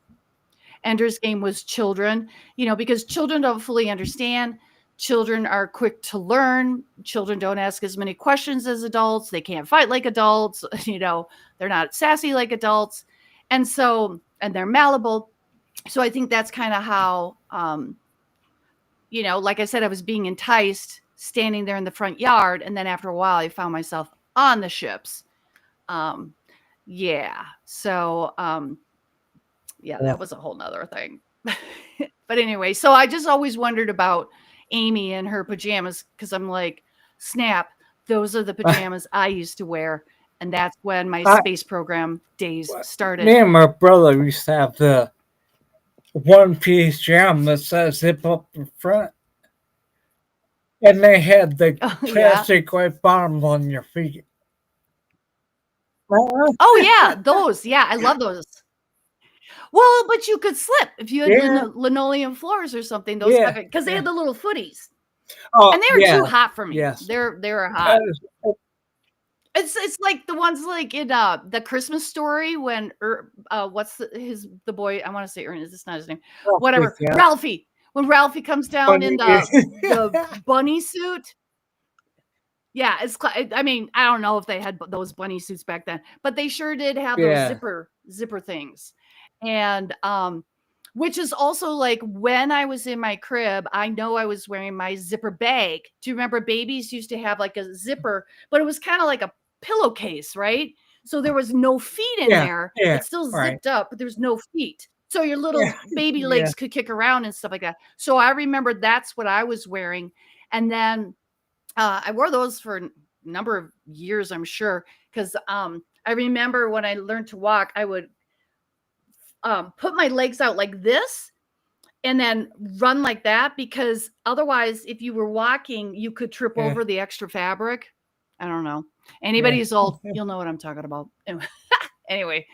Ender's Game was children, because children don't fully understand. Children are quick to learn. Children don't ask as many questions as adults. They can't fight like adults. They're not sassy like adults. And they're malleable. So I think that's kind of how, like I said, I was being enticed standing there in the front yard. And then after a while, I found myself on the ships. Yeah. So, that was a whole nother thing. But anyway, so I just always wondered about Amy and her pajamas, because I'm like, snap, those are the pajamas I used to wear. And that's when my space program days started. Me and my brother used to have the one-piece jam that says zip up the front. And they had the plastic white bottoms on your feet. Oh, yeah, those. Yeah, I love those. Well, but you could slip if you had linoleum floors or something. Those because they had the little footies. Oh, and they were too hot for me. Yes. They were hot. It's like the ones like in the Christmas Story when what's the boy, I want to say Ernest, it's not his name. Whatever. Yeah. Ralphie. When Ralphie comes down in the bunny suit. Yeah, I mean, I don't know if they had those bunny suits back then, but they sure did have those zipper things. And which is also like when I was in my crib, I know I was wearing my zipper bag. Do you remember babies used to have like a zipper, but it was kind of like a pillowcase, right? So there was no feet in there. It's still zipped up, but there's no feet. So your little baby legs could kick around and stuff like that. So I remember that's what I was wearing. And then I wore those for a number of years, I'm sure, because I remember when I learned to walk, I would put my legs out like this and then run like that, because otherwise, if you were walking, you could trip over the extra fabric. I don't know. Anybody who's old, you'll know what I'm talking about. Anyway,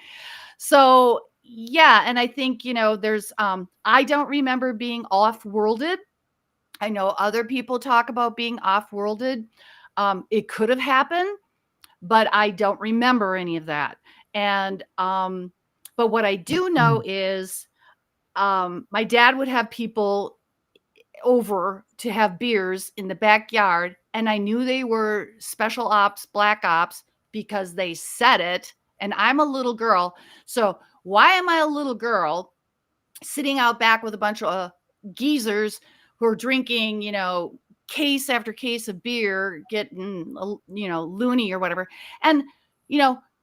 so yeah, and I think, there's, I don't remember being off-worlded. I know other people talk about being off-worlded. It could have happened, but I don't remember any of that. And, but what I do know is my dad would have people over to have beers in the backyard, and I knew they were special ops, black ops, because they said it, and I'm a little girl. So why am I a little girl sitting out back with a bunch of geezers who are drinking, case after case of beer, getting, loony or whatever. And,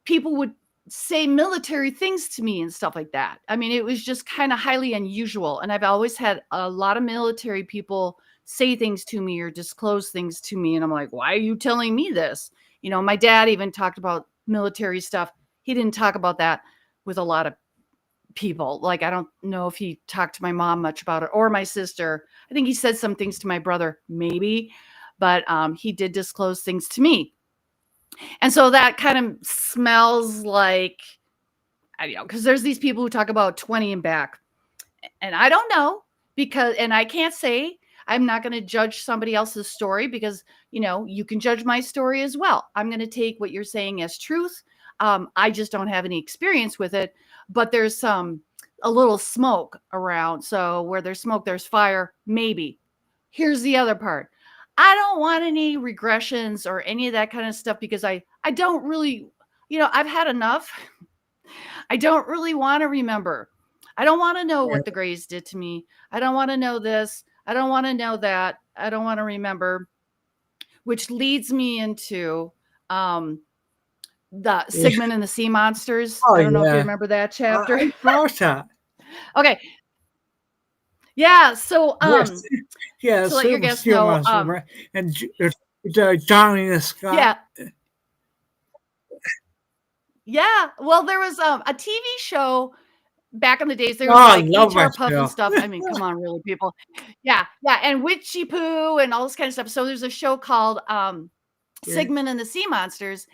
people would say military things to me and stuff like that. I mean, it was just kind of highly unusual. And I've always had a lot of military people say things to me or disclose things to me. And I'm like, why are you telling me this? My dad even talked about military stuff. He didn't talk about that with a lot of people. Like, I don't know if he talked to my mom much about it, or my sister. I think he said some things to my brother, maybe, but he did disclose things to me. And so that kind of smells like, I don't know, because there's these people who talk about 20 and back, and I don't know, and I can't say, I'm not going to judge somebody else's story, because, you can judge my story as well. I'm going to take what you're saying as truth. I just don't have any experience with it, but there's a little smoke around. So where there's smoke, there's fire, maybe. Here's the other part. I don't want any regressions or any of that kind of stuff, because I don't really, I've had enough. I don't really want to remember. I don't want to know what the Greys did to me. I don't want to know this. I don't want to know that. I don't want to remember, which leads me into the Sigmund and the Sea Monsters. I don't know if you remember that chapter. Okay. Yeah. So, yeah. to let your guests know, Johnny Scott. Yeah. Yeah. Well, there was a TV show back in the days. There was like HR Puff and stuff. I mean, come on, really, people. Yeah. Yeah. And Witchy Poo and all this kind of stuff. So there's a show called Sigmund and the Sea Monsters.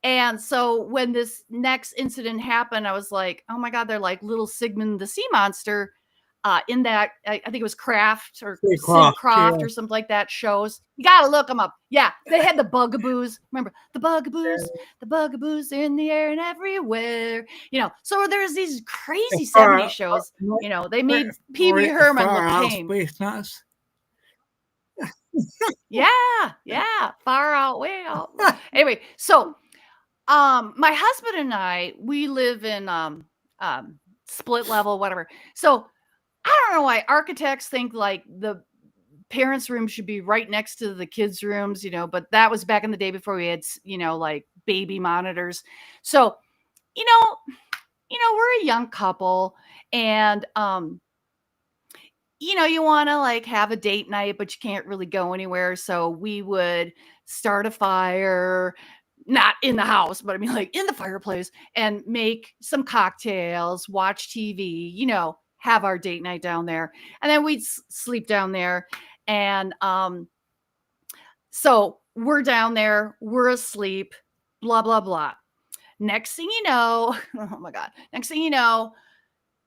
And so when this next incident happened, I was like, oh my God, they're like little Sigmund the Sea Monster in that, I think it was Craft or Sid Croft or something like that shows. You got to look them up. Yeah, they had the bugaboos. Remember, the bugaboos are in the air and everywhere. So there's these crazy 70s shows. They made Pee Wee Herman look tame. Yeah, far out, way out. Anyway, so my husband and I, we live in split level, whatever. So I don't know why architects think like the parents' room should be right next to the kids' rooms, but that was back in the day before we had, like baby monitors. So, we're a young couple and, you want to like have a date night, but you can't really go anywhere. So we would start a fire, not in the house, but I mean like in the fireplace and make some cocktails, watch TV, have our date night down there. And then we'd sleep down there. And so we're down there, we're asleep, blah, blah, blah. Next thing you know, oh my God, next thing you know,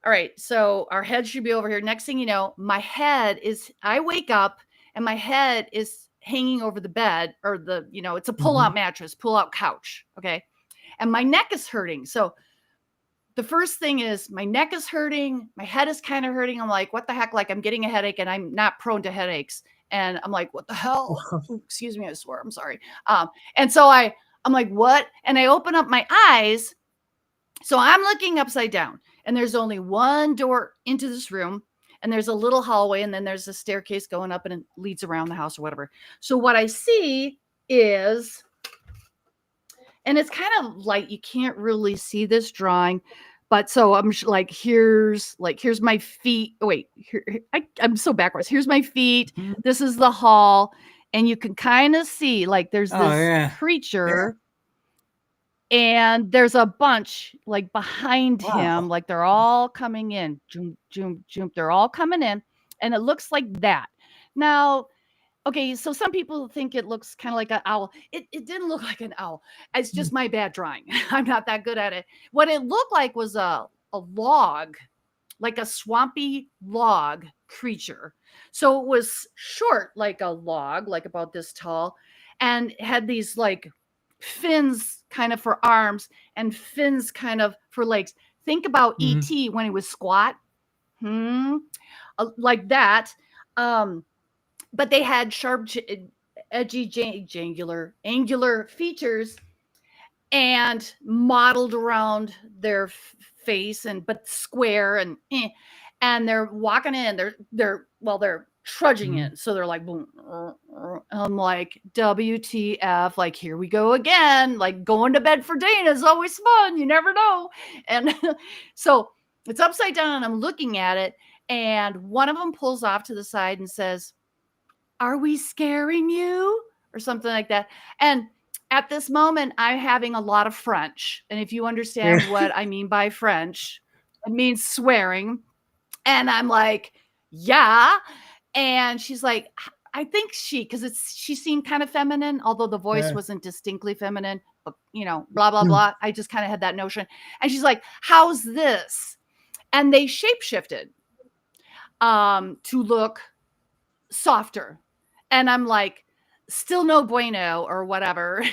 all right, so our head should be over here. Next thing you know, I wake up and my head is hanging over the bed or it's a pull-out mattress, pull-out couch, okay? And my neck is hurting. So the first thing is my neck is hurting, my head is kind of hurting. I'm like, what the heck? Like I'm getting a headache and I'm not prone to headaches. And I'm like, what the hell? Ooh, excuse me, I swear, I'm sorry. And so I'm like, what? And I open up my eyes. So I'm looking upside down. And there's only one door into this room and there's a little hallway and then there's a staircase going up and it leads around the house or whatever. So what I see is, and it's kind of light, you can't really see this drawing, but so I'm like, here's my feet. Oh, wait, I'm so backwards. Here's my feet. This is the hall. And you can kind of see like there's this creature. Yeah. And there's a bunch like behind him, like they're all coming in. Joom, joom, joom. They're all coming in. And it looks like that. Now, okay, so some people think it looks kind of like an owl. It didn't look like an owl. It's just my bad drawing. I'm not that good at it. What it looked like was a log, like a swampy log creature. So it was short like a log, like about this tall, and had these like fins kind of for arms and fins kind of for legs. Think about E.T. when he was squat. Like that. But they had sharp, edgy, angular features and modeled around their face but square and they're walking in. They're trudging in. So they're like, boom. I'm like, WTF, like, here we go again. Like going to bed for Dana is always fun. You never know. And so it's upside down and I'm looking at it. And one of them pulls off to the side and says, are we scaring you? Or something like that. And at this moment, I'm having a lot of French. And if you understand what I mean by French, it means swearing. And I'm like, yeah. And she's like, I think because she seemed kind of feminine, although the voice wasn't distinctly feminine, but blah, blah, blah. I just kind of had that notion. And she's like, how's this? And they shapeshifted to look softer. And I'm like, still no bueno or whatever.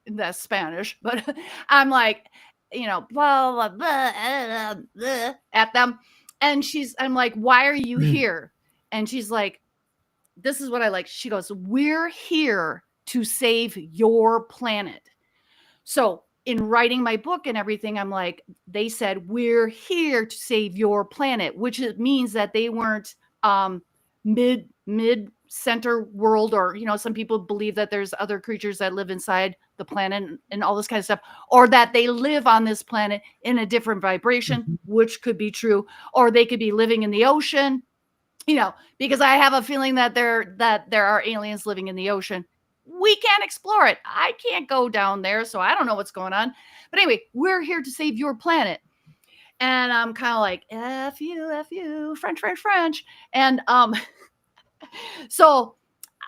That's Spanish. But I'm like, blah, blah, blah, blah, at them. And I'm like, why are you here? And she's like, this is what I like. She goes, we're here to save your planet. So in writing my book and everything, I'm like, they said, we're here to save your planet, which means that they weren't mid center world, or some people believe that there's other creatures that live inside the planet and all this kind of stuff, or that they live on this planet in a different vibration, which could be true, or they could be living in the ocean, because I have a feeling that there are aliens living in the ocean. we can't explore it. I can't go down there, so I don't know what's going on. But anyway, we're here to save your planet. And I'm kind of like, F you, French, French, French. And so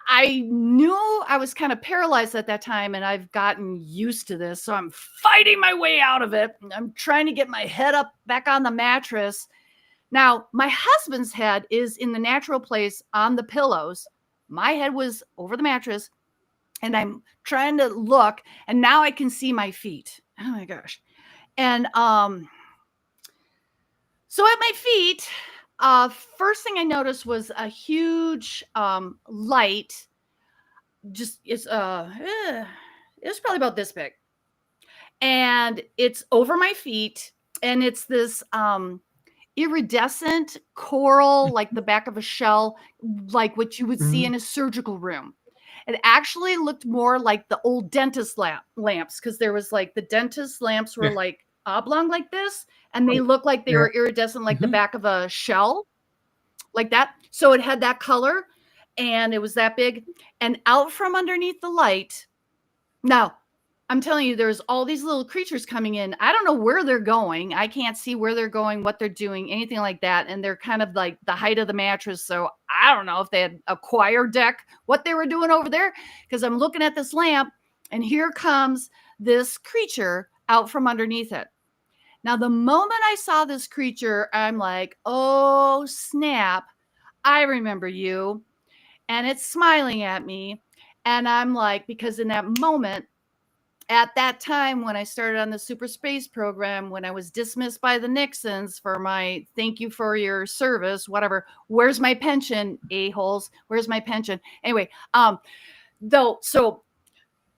I knew I was kind of paralyzed at that time, and I've gotten used to this. So I'm fighting my way out of it. I'm trying to get my head up back on the mattress. Now, my husband's head is in the natural place on the pillows. My head was over the mattress, and I'm trying to look, and now I can see my feet. Oh my gosh. And so at my feet, first thing I noticed was a huge light. Just it was probably about this big, and it's over my feet, and it's this iridescent coral, like the back of a shell, like what you would see in a surgical room. It actually looked more like the old dentist lamps, because there was like the dentist lamps were like oblong like this, and they looked like they were iridescent, like the back of a shell, like that. So it had that color, and it was that big. And out from underneath the light, now I'm telling you, there's all these little creatures coming in. I don't know where they're going. I can't see where they're going, what they're doing, anything like that. And they're kind of like the height of the mattress. So I don't know if they had a choir deck, what they were doing over there, because I'm looking at this lamp, and here comes this creature out from underneath it. Now, the moment I saw this creature, I'm like, oh, snap. I remember you. And it's smiling at me. And I'm like, because in that moment, at that time when I started on the super space program, when I was dismissed by the Nixons for my thank you for your service, whatever, where's my pension, a-holes, where's my pension? Anyway, so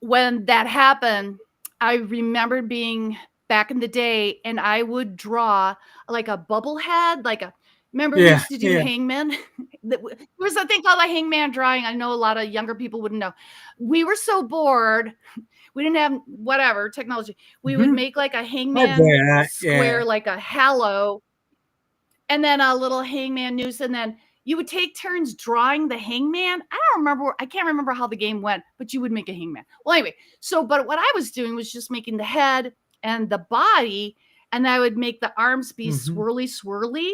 when that happened, I remember being back in the day, and I would draw like a bubble head, like a, remember we used to do hangman? There was a thing called a hangman drawing. I know a lot of younger people wouldn't know. We were so bored. We didn't have whatever technology. We would make like a hangman square, like a halo, and then a little hangman noose. And then you would take turns drawing the hangman. I can't remember how the game went, but you would make a hangman. Well, anyway, but what I was doing was just making the head and the body, and I would make the arms be swirly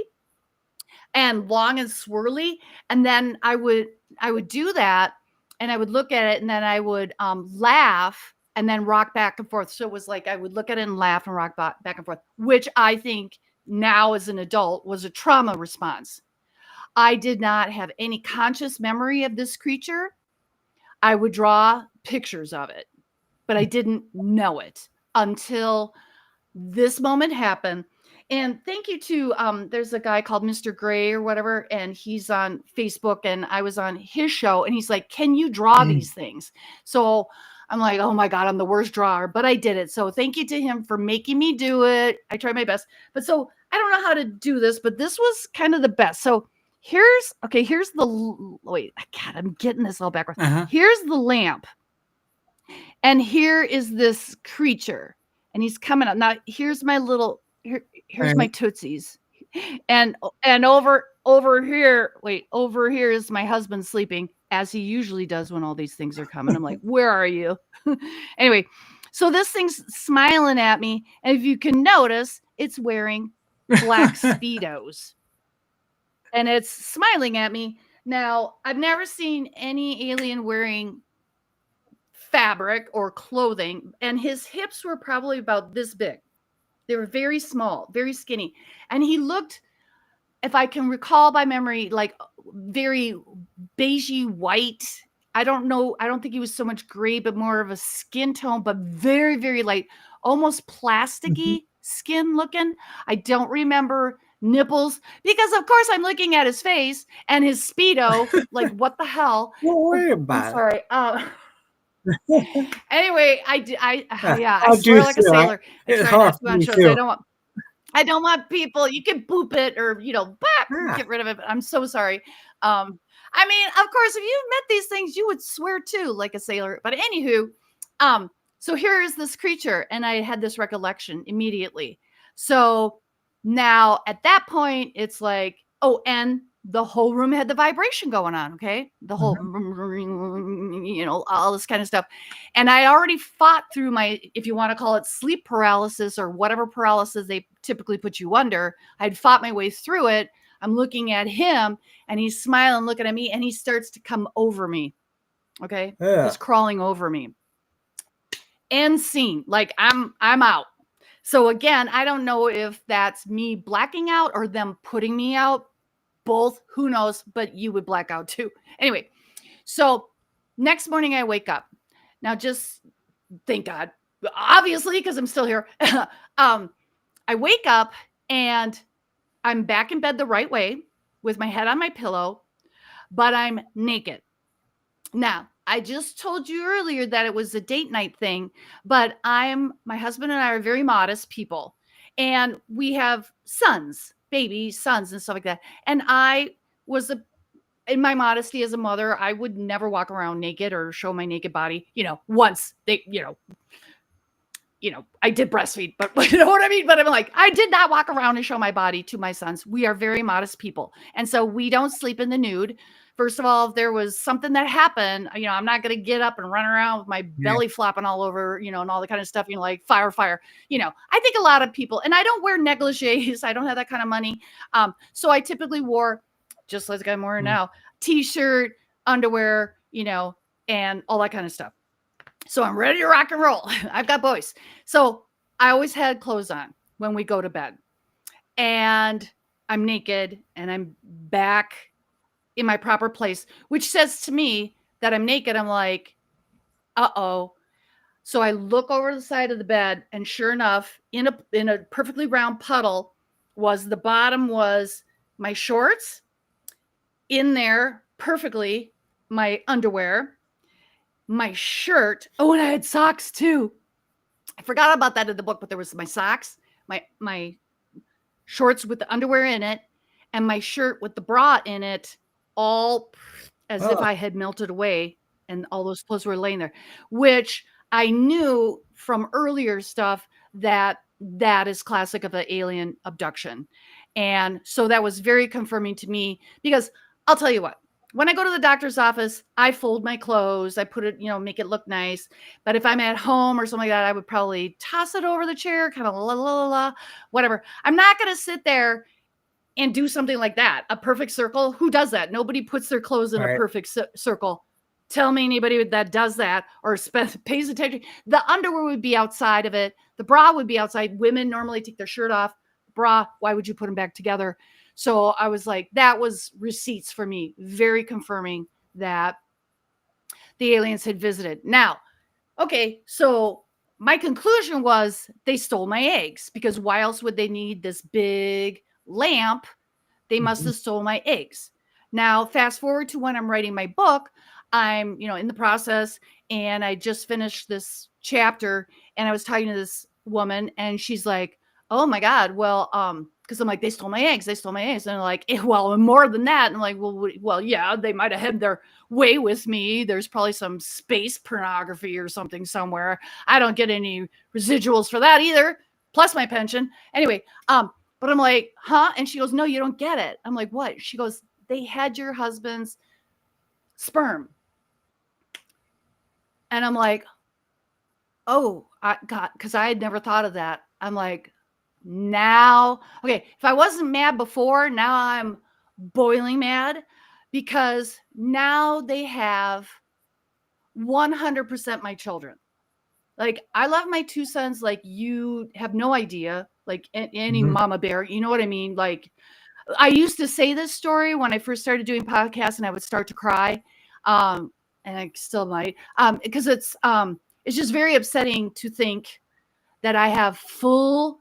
and long and swirly. And then I would do that, and I would look at it, and then I would laugh and then rock back and forth. So it was like I would look at it and laugh and rock back and forth, which I think now as an adult was a trauma response. I did not have any conscious memory of this creature. I would draw pictures of it, but I didn't know it until this moment happened. And thank you to, there's a guy called Mr. Gray or whatever, and he's on Facebook, and I was on his show, and he's like, can you draw these things? So I'm like, oh my God, I'm the worst drawer, but I did it. So thank you to him for making me do it. I tried my best. But so I don't know how to do this, but this was kind of the best. So here's the, wait, God, I'm getting this all backwards. Here's the lamp. And here is this creature. And he's coming up. Now, here's my little, here's my tootsies. And over here is my husband sleeping, as he usually does when all these things are coming. I'm like, where are you? Anyway, so this thing's smiling at me. And if you can notice, it's wearing black Speedos. And it's smiling at me. Now, I've never seen any alien wearing fabric or clothing. And his hips were probably about this big. They were very small, very skinny. And he looked, if I can recall by memory, like very beigey white. I don't know. I don't think he was so much gray, but more of a skin tone, but very, very light, almost plasticky skin looking. I don't remember nipples because, of course, I'm looking at his face and his Speedo. Like, what the hell? Don't worry about sorry. Anyway, I swear like a sailor. I try not to on shows. I don't want people, you can boop it or, get rid of it. But I'm so sorry. I mean, of course, if you met these things, you would swear too, like a sailor. But anywho, so here is this creature, and I had this recollection immediately. So now at that point, it's like, oh, and the whole room had the vibration going on. Okay. The whole, all this kind of stuff. And I already fought through my, if you want to call it sleep paralysis or whatever paralysis they typically put you under, I'd fought my way through it. I'm looking at him and he's smiling, looking at me, and he starts to come over me. Okay. Yeah. Just crawling over me. End scene. Like I'm out. So again, I don't know if that's me blacking out or them putting me out. Both, who knows, but you would black out too. Anyway, so next morning I wake up. Now just thank God, obviously, because I'm still here. I wake up and I'm back in bed the right way with my head on my pillow, but I'm naked. Now, I just told you earlier that it was a date night thing, but my husband and I are very modest people, and we have sons, baby sons and stuff like that. And I was in my modesty as a mother, I would never walk around naked or show my naked body, once they, I did breastfeed, but you know what I mean? But I'm like, I did not walk around and show my body to my sons. We are very modest people. And so we don't sleep in the nude. First of all, if there was something that happened, I'm not going to get up and run around with my belly flopping all over, and all the kind of stuff, like fire. I think a lot of people, and I don't wear negligees. I don't have that kind of money. So I typically wore, just like I'm wearing now, t-shirt, underwear, and all that kind of stuff. So I'm ready to rock and roll. I've got boys. So I always had clothes on when we go to bed. And I'm naked and I'm back in my proper place, which says to me that I'm naked. I'm like, uh-oh. So I look over the side of the bed, and sure enough, in a perfectly round puddle the bottom was my shorts, in there perfectly, my underwear, my shirt. Oh, and I had socks too. I forgot about that in the book, but there was my socks, my shorts with the underwear in it, and my shirt with the bra in it, all as if I had melted away, and all those clothes were laying there, which I knew from earlier stuff that is classic of an alien abduction. And so that was very confirming to me, because I'll tell you what, when I go to the doctor's office, I fold my clothes, I put it, make it look nice. But if I'm at home or something like that, I would probably toss it over the chair, kind of whatever. I'm not going to sit there and do something like that. A perfect circle. Who does that? Nobody puts their clothes in a perfect circle. Tell me anybody that does that or pays attention. The underwear would be outside of it. The bra would be outside. Women normally take their shirt off. Bra, why would you put them back together? So I was like, that was receipts for me, very confirming that the aliens had visited. Now, okay, so my conclusion was they stole my eggs, because why else would they need this big lamp? They must have stole my eggs. Now, fast forward to when I'm writing my book, I'm, in the process, and I just finished this chapter, and I was talking to this woman, and she's like, oh my God, well, because I'm like, they stole my eggs. And they're like, well, more than that. And I'm like, well, yeah, they might have had their way with me. There's probably some space pornography or something somewhere. I don't get any residuals for that either, plus my pension. Anyway, but I'm like, huh? And she goes, no, you don't get it. I'm like, what? She goes, they had your husband's sperm. And I'm like, oh, God, because I had never thought of that. I'm like, now, okay, if I wasn't mad before, now I'm boiling mad, because now they have 100% my children. Like, I love my two sons like you have no idea, like any mama bear, you know what I mean? Like, I used to say this story when I first started doing podcasts, and I would start to cry, and I still might, because it's just very upsetting to think that I have full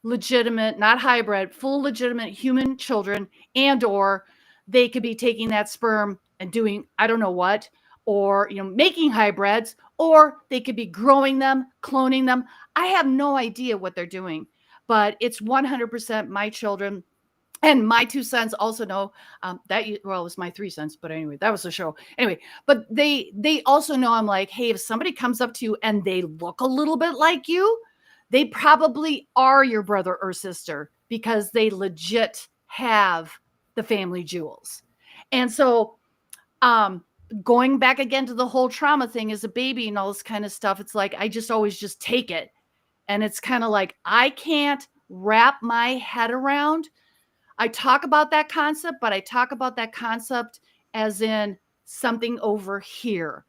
legitimate, not hybrid, full legitimate human children, and or they could be taking that sperm and doing I don't know what, or making hybrids, or they could be growing them, cloning them. I have no idea what they're doing, but it's 100% my children. And my two sons also know it was my three sons, but anyway, that was the show. Anyway, but they also know I'm like, hey, if somebody comes up to you and they look a little bit like you, they probably are your brother or sister, because they legit have the family jewels. And so going back again to the whole trauma thing as a baby and all this kind of stuff, it's like I just always just take it. And it's kind of like I can't wrap my head around. I talk about that concept, but I talk about that concept as in something over here.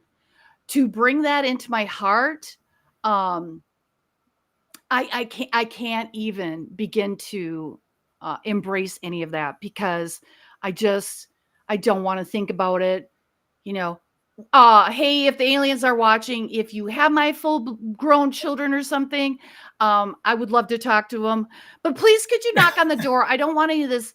To bring that into my heart, I can't even begin to embrace any of that because I don't want to think about it. You know, hey, if the aliens are watching, if you have my full grown children or something, I would love to talk to them. But please, could you knock on the door? I don't want any of this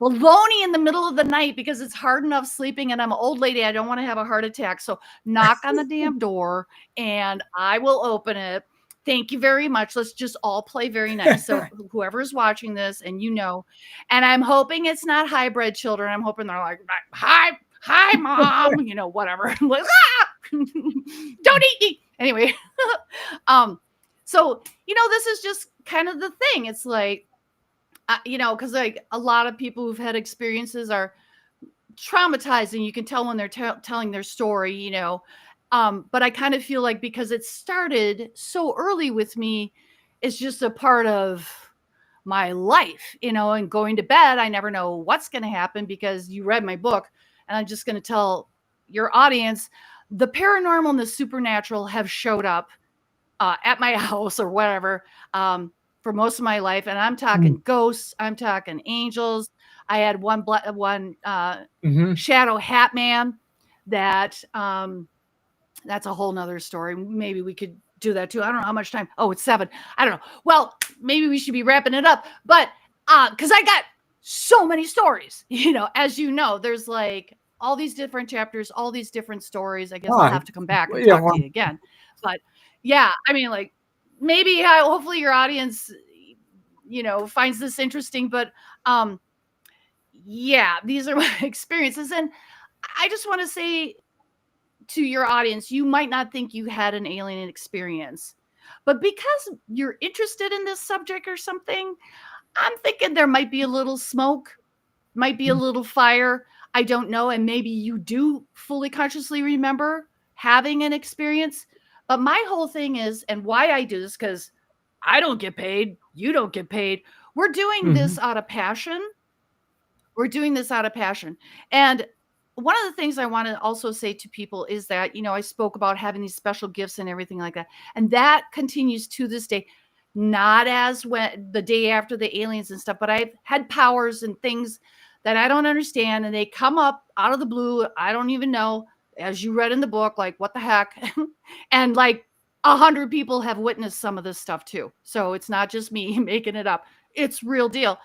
baloney in the middle of the night because it's hard enough sleeping and I'm an old lady. I don't want to have a heart attack. So knock on the damn door and I will open it. Thank you very much. Let's just all play very nice. So whoever's watching this and and I'm hoping it's not hybrid children. I'm hoping they're like, hi, mom, whatever. Like, don't eat me. Anyway. So, this is just kind of the thing. It's like, because like a lot of people who've had experiences are traumatized and you can tell when they're telling their story, but I kind of feel like because it started so early with me, it's just a part of my life, and going to bed, I never know what's going to happen because you read my book and I'm just going to tell your audience the paranormal and the supernatural have showed up at my house or whatever for most of my life. And I'm talking ghosts. I'm talking angels. I had one shadow hat man that that's a whole nother story. Maybe we could do that too. I don't know how much time. Oh, it's 7. I don't know. Well, maybe we should be wrapping it up. But because I got so many stories, as you know, there's like all these different chapters, all these different stories. I guess I'll have to come back and talk to you again. But yeah, I mean, like maybe hopefully your audience, finds this interesting. But yeah, these are my experiences. And I just want to say to your audience, you might not think you had an alien experience, but because you're interested in this subject or something, I'm thinking there might be a little smoke, might be a little fire. I don't know. And maybe you do fully consciously remember having an experience. But my whole thing is, and why I do this, because I don't get paid. You don't get paid. We're doing this out of passion. We're doing this out of passion. And one of the things I want to also say to people is that, I spoke about having these special gifts and everything like that. And that continues to this day, not as when the day after the aliens and stuff, but I've had powers and things that I don't understand. And they come up out of the blue. I don't even know, as you read in the book, like, what the heck? And like 100 people have witnessed some of this stuff too. So it's not just me making it up. It's real deal.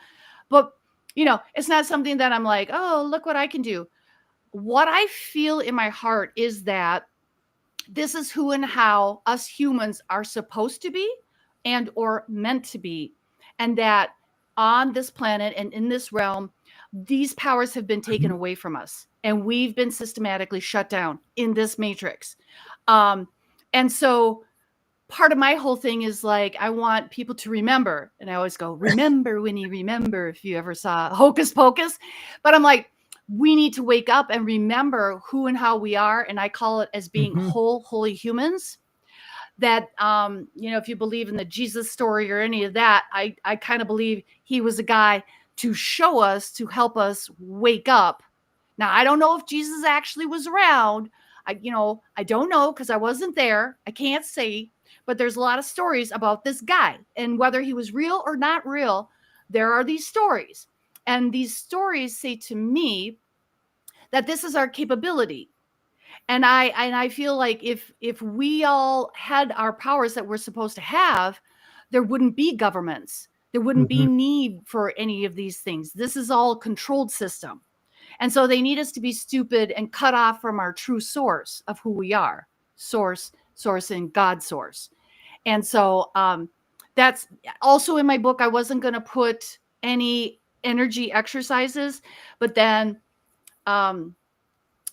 But, it's not something that I'm like, oh, look what I can do. What I feel in my heart is that this is who and how us humans are supposed to be and or meant to be. And that on this planet and in this realm, these powers have been taken away from us. And we've been systematically shut down in this matrix. And so part of my whole thing is like, I want people to remember. And I always go, remember, Winnie, remember, if you ever saw Hocus Pocus. But I'm like, we need to wake up and remember who and how we are. And I call it as being whole, holy humans. That, if you believe in the Jesus story or any of that, I kind of believe he was a guy to show us, to help us wake up. Now, I don't know if Jesus actually was around. I don't know because I wasn't there. I can't say. But there's a lot of stories about this guy. And whether he was real or not real, there are these stories. And these stories say to me that this is our capability. And I feel like if we all had our powers that we're supposed to have, there wouldn't be governments. There wouldn't be need for any of these things. This is all a controlled system. And so they need us to be stupid and cut off from our true source of who we are. Source and God source. And so that's also in my book. I wasn't going to put any energy exercises, but then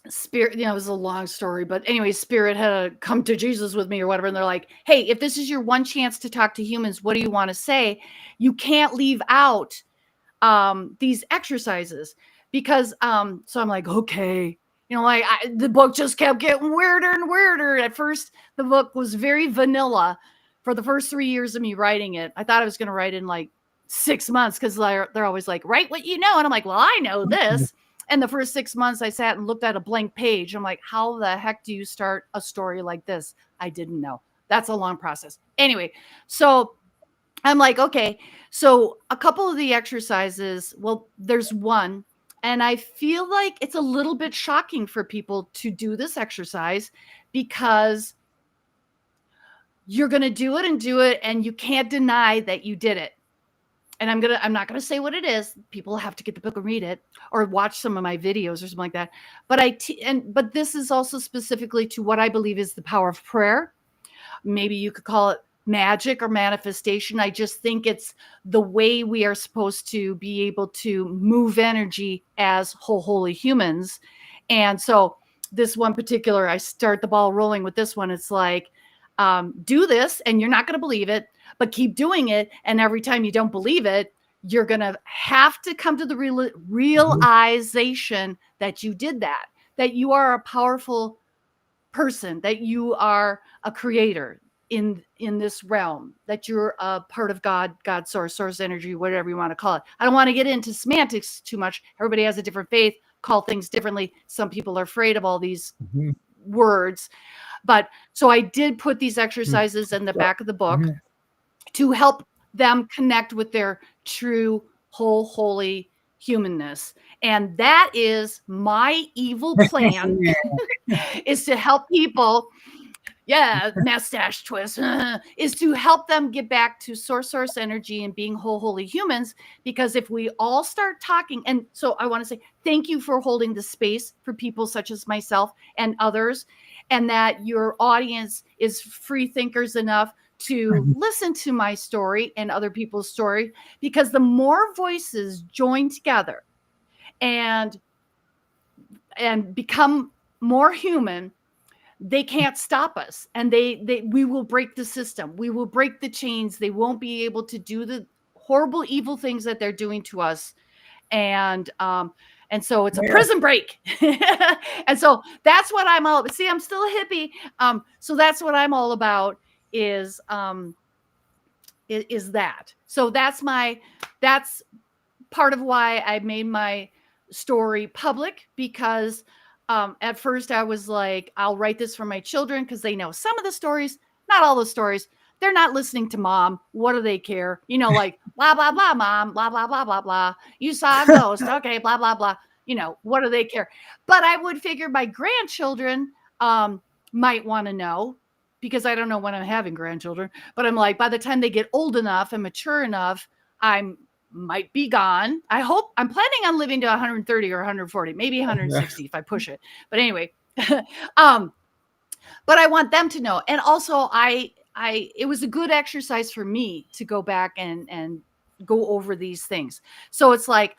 Spirit, it was a long story, but anyway, Spirit had to come to Jesus with me or whatever. And they're like, hey, if this is your one chance to talk to humans, what do you want to say? You can't leave out these exercises because so I'm like, okay, like the book just kept getting weirder and weirder. At first, the book was very vanilla for the first 3 years of me writing it. I thought I was going to write in like 6 months because they're always like, write what you know. And I'm like, well, I know this. And the first 6 months I sat and looked at a blank page. I'm like, how the heck do you start a story like this? I didn't know. That's a long process. Anyway, so I'm like, okay. So a couple of the exercises, well, there's one, and I feel like it's a little bit shocking for people to do this exercise because you're going to do it and you can't deny that you did it. And I'm not going to say what it is. People have to get the book and read it or watch some of my videos or something like that. But this is also specifically to what I believe is the power of prayer. Maybe you could call it magic or manifestation. I just think it's the way we are supposed to be able to move energy as whole holy humans. And so this one particular, I start the ball rolling with this one. It's like, do this and you're not going to believe it, but keep doing it. And every time you don't believe it, you're going to have to come to the realization that you did that you are a powerful person, that you are a creator in this realm, that you're a part of God source energy, whatever you want to call it. I don't want to get into semantics too much. Everybody has a different faith, call things differently. Some people are afraid of all these words. But so I did put these exercises in the back of the book to help them connect with their true whole holy humanness. And that is my evil plan is to help people. Yeah, mustache twist is to help them get back to source energy and being whole holy humans. Because if we all start talking, and so I want to say thank you for holding the space for people such as myself and others, and that your audience is free thinkers enough to listen to my story and other people's story, because the more voices join together and become more human, they can't stop us, and we will break the system. We will break the chains. They won't be able to do the horrible, evil things that they're doing to us. And so it's a prison break. And so that's what I'm all about. See, I'm still a hippie. So that's what I'm all about is that. So that's part of why I made my story public, because at first I was like, I'll write this for my children because they know some of the stories, not all the stories. They're not listening to mom. What do they care? Like blah, blah, blah, mom, blah, blah, blah, blah, blah. You saw a ghost. Okay, blah, blah, blah. What do they care? But I would figure my grandchildren might want to know, because I don't know when I'm having grandchildren, but I'm like, by the time they get old enough and mature enough, might be gone. I'm planning on living to 130 or 140, maybe 160 if I push it. But anyway, but I want them to know. And also it was a good exercise for me to go back and go over these things. So it's like,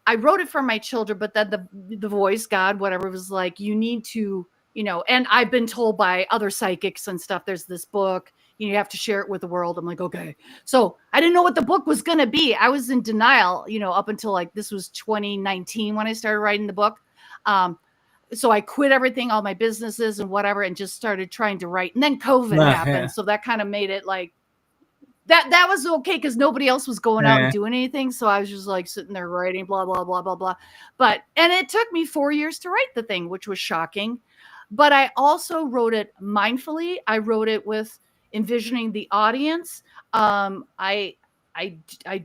I wrote it for my children, but then the voice, God, whatever, was like, you need to, and I've been told by other psychics and stuff, there's this book, you have to share it with the world. I'm like, okay. So I didn't know what the book was going to be. I was in denial, up until like, this was 2019 when I started writing the book. So I quit everything, all my businesses and whatever, and just started trying to write. And then COVID happened. So that kind of made it like, that was okay, because nobody else was going out and doing anything. So I was just like sitting there writing, blah, blah, blah, blah, blah. And it took me 4 years to write the thing, which was shocking. But I also wrote it mindfully. I wrote it with envisioning the audience. I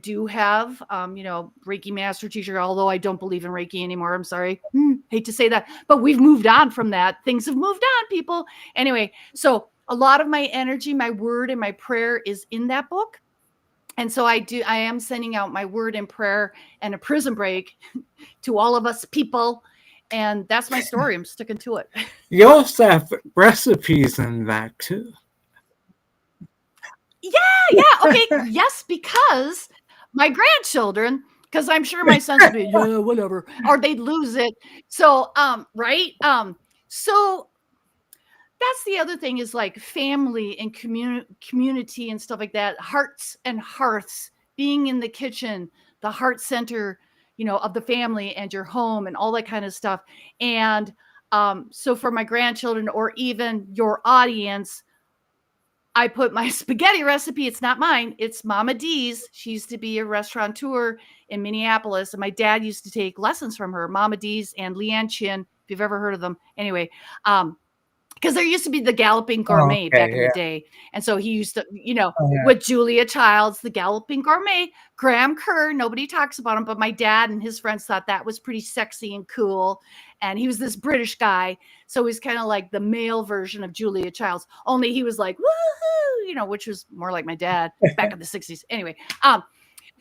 do have, Reiki Master Teacher, although I don't believe in Reiki anymore. I'm sorry. Hate to say that, but we've moved on from that. Things have moved on, people. Anyway, so a lot of my energy, my word and my prayer is in that book. And so I am sending out my word and prayer and a prison break to all of us people. And that's my story. I'm sticking to it. You also have recipes in that too. Yeah. Okay. Yes, because my grandchildren, because I'm sure my sons would be, yeah, whatever, or they'd lose it. So, right. So that's the other thing, is like family and community and stuff like that. Hearts and hearths, being in the kitchen, the heart center, of the family and your home and all that kind of stuff. And so for my grandchildren or even your audience, I put my spaghetti recipe. It's not mine. It's Mama D's. She used to be a restaurateur in Minneapolis, and my dad used to take lessons from her, Mama D's and Leanne Chin, if you've ever heard of them. Anyway, because there used to be the Galloping Gourmet back in the day. And so he used to, with Julia Childs, the Galloping Gourmet, Graham Kerr, nobody talks about him, but my dad and his friends thought that was pretty sexy and cool. And he was this British guy. So he's kind of like the male version of Julia Childs, only he was like, woohoo, which was more like my dad back in the 60s. Anyway,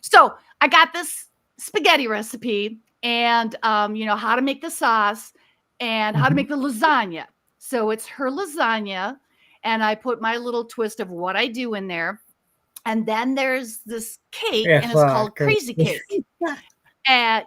so I got this spaghetti recipe and, how to make the sauce and how to make the lasagna. So it's her lasagna, and I put my little twist of what I do in there. And then there's this cake, and it's called Crazy Cake. And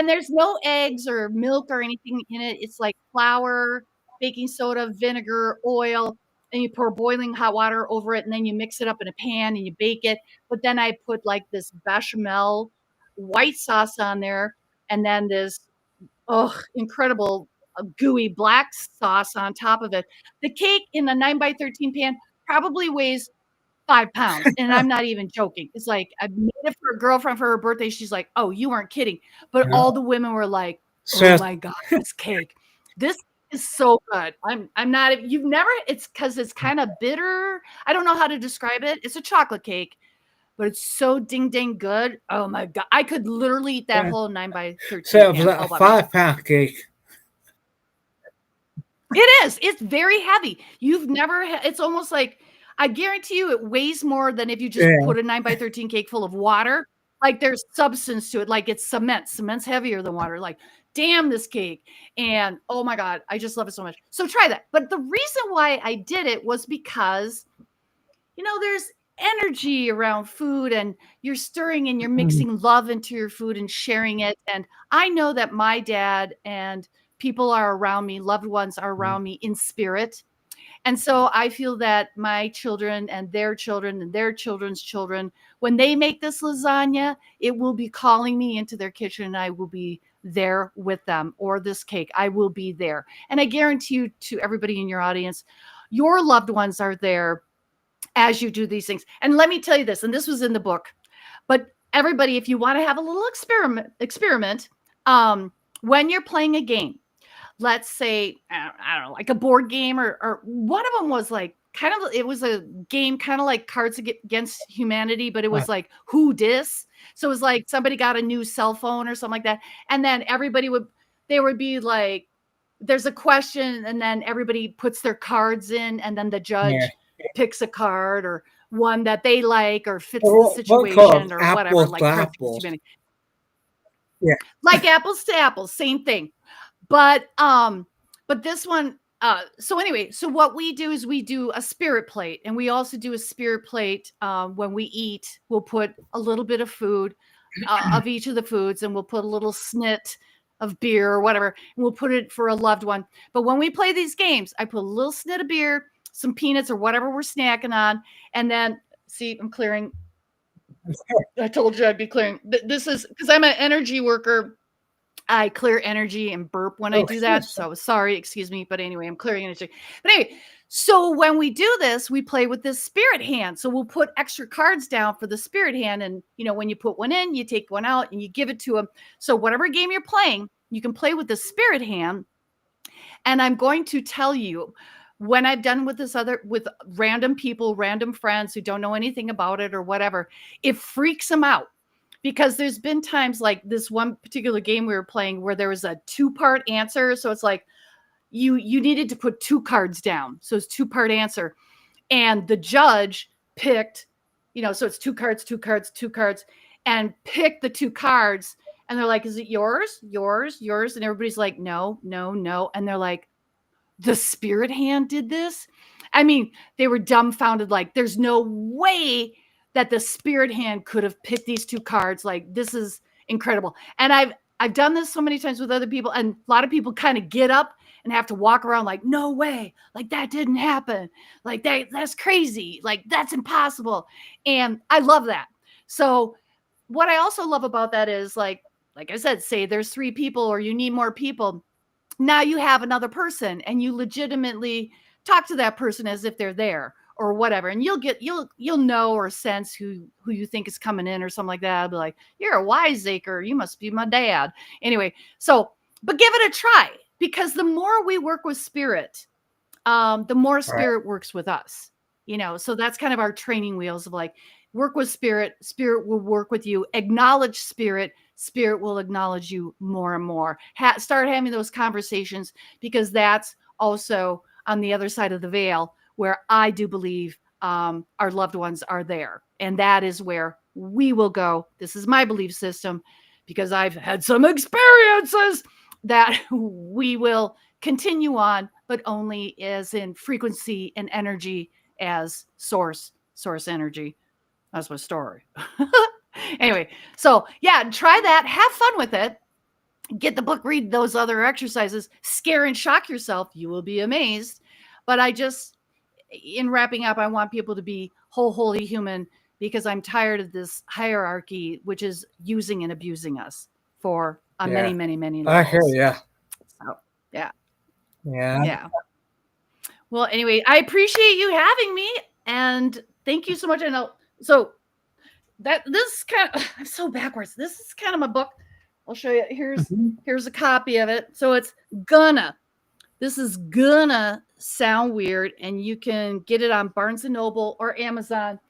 there's no eggs or milk or anything in it. It's like flour, baking soda, vinegar, oil, and you pour boiling hot water over it, and then you mix it up in a pan and you bake it. But then I put like this bechamel white sauce on there, and then this incredible gooey black sauce on top of it. The cake in the 9x13 pan probably weighs 5 pounds. And I'm not even joking. It's like I made it for a girlfriend for her birthday. She's like, oh, you weren't kidding. But all the women were like, oh my God, this cake. This is so good. I'm not, it's because it's kind of bitter. I don't know how to describe it. It's a chocolate cake, but it's so ding dang good. Oh my God. I could literally eat that whole 9x13 So pan. a 5-pound cake. It is. It's very heavy. You've never it's almost like, I guarantee you it weighs more than if you just put a 9x13 cake full of water. Like there's substance to it. Like it's cement. Cement's heavier than water. Like, damn, this cake. And oh my God, I just love it so much. So try that. But the reason why I did it was because, there's energy around food, and you're stirring and you're mixing love into your food and sharing it. And I know that my dad and people are around me, loved ones are around me in spirit. And so I feel that my children and their children's children, when they make this lasagna, it will be calling me into their kitchen, and I will be there with them. Or this cake, I will be there. And I guarantee you, to everybody in your audience, your loved ones are there as you do these things. And let me tell you this, and this was in the book, but everybody, if you want to have a little experiment, when you're playing a game, let's say, I don't know, like a board game or one of them was like it was a game kind of like Cards Against Humanity, but it was like who dis. So it was like somebody got a new cell phone or something like that. And then they would be like, there's a question, and then everybody puts their cards in, and then the judge picks a card or one that they like or fits the situation or whatever. Like Cards Against Humanity. Like apples to apples, same thing. But this one, so what we do is we do a spirit plate, and we also do a spirit plate when we eat. We'll put a little bit of food of each of the foods, and we'll put a little snit of beer or whatever, and we'll put it for a loved one. But when we play these games, I put a little snit of beer, some peanuts or whatever we're snacking on, and then see, I'm clearing. I told you I'd be clearing. This is because I'm an energy worker. I clear energy and burp when I do that. So sorry, excuse me. But anyway, I'm clearing energy. But anyway, so when we do this, we play with this spirit hand. So we'll put extra cards down for the spirit hand. And, when you put one in, you take one out and you give it to them. So whatever game you're playing, you can play with the spirit hand. And I'm going to tell you, when I've done with with random people, random friends who don't know anything about it or whatever, it freaks them out. Because there's been times like this one particular game we were playing where there was a 2-part answer. So it's like you needed to put 2 cards down. So it's 2-part answer. And the judge picked, so it's 2 cards, 2 cards, 2 cards, and picked the 2 cards. And they're like, is it yours, yours, yours? And everybody's like, no, no, no. And they're like, the spirit hand did this? I mean, they were dumbfounded. Like, there's no way that the spirit hand could have picked these 2 cards. Like, this is incredible. And I've done this so many times with other people, and a lot of people kind of get up and have to walk around like, no way, like that didn't happen. Like that's crazy. Like that's impossible. And I love that. So what I also love about that is like, like I said, say there's 3 people or you need more people. Now you have another person and you legitimately talk to that person as if they're there or whatever. And you'll know or sense who you think is coming in or something like that. I'll be like, you're a wiseacre. You must be my dad. Anyway, so, but give it a try, because the more we work with spirit, the more spirit works with us, so that's kind of our training wheels of like, work with spirit, spirit will work with you, acknowledge spirit, spirit will acknowledge you more and more. Start having those conversations, because that's also on the other side of the veil where I do believe our loved ones are there. And that is where we will go. This is my belief system, because I've had some experiences that we will continue on, but only as in frequency and energy as source energy. That's my story. Anyway, so yeah, try that. Have fun with it. Get the book, read those other exercises, scare and shock yourself. You will be amazed. But in wrapping up, I want people to be wholly human, because I'm tired of this hierarchy, which is using and abusing us on many, many, many levels. I hear you. So, yeah. Yeah. Well, anyway, I appreciate you having me, and thank you so much. So this kind of, I'm so backwards. This is kind of my book. I'll show you. Here's a copy of it. So it's this is gonna sound weird, and you can get it on Barnes & Noble or Amazon.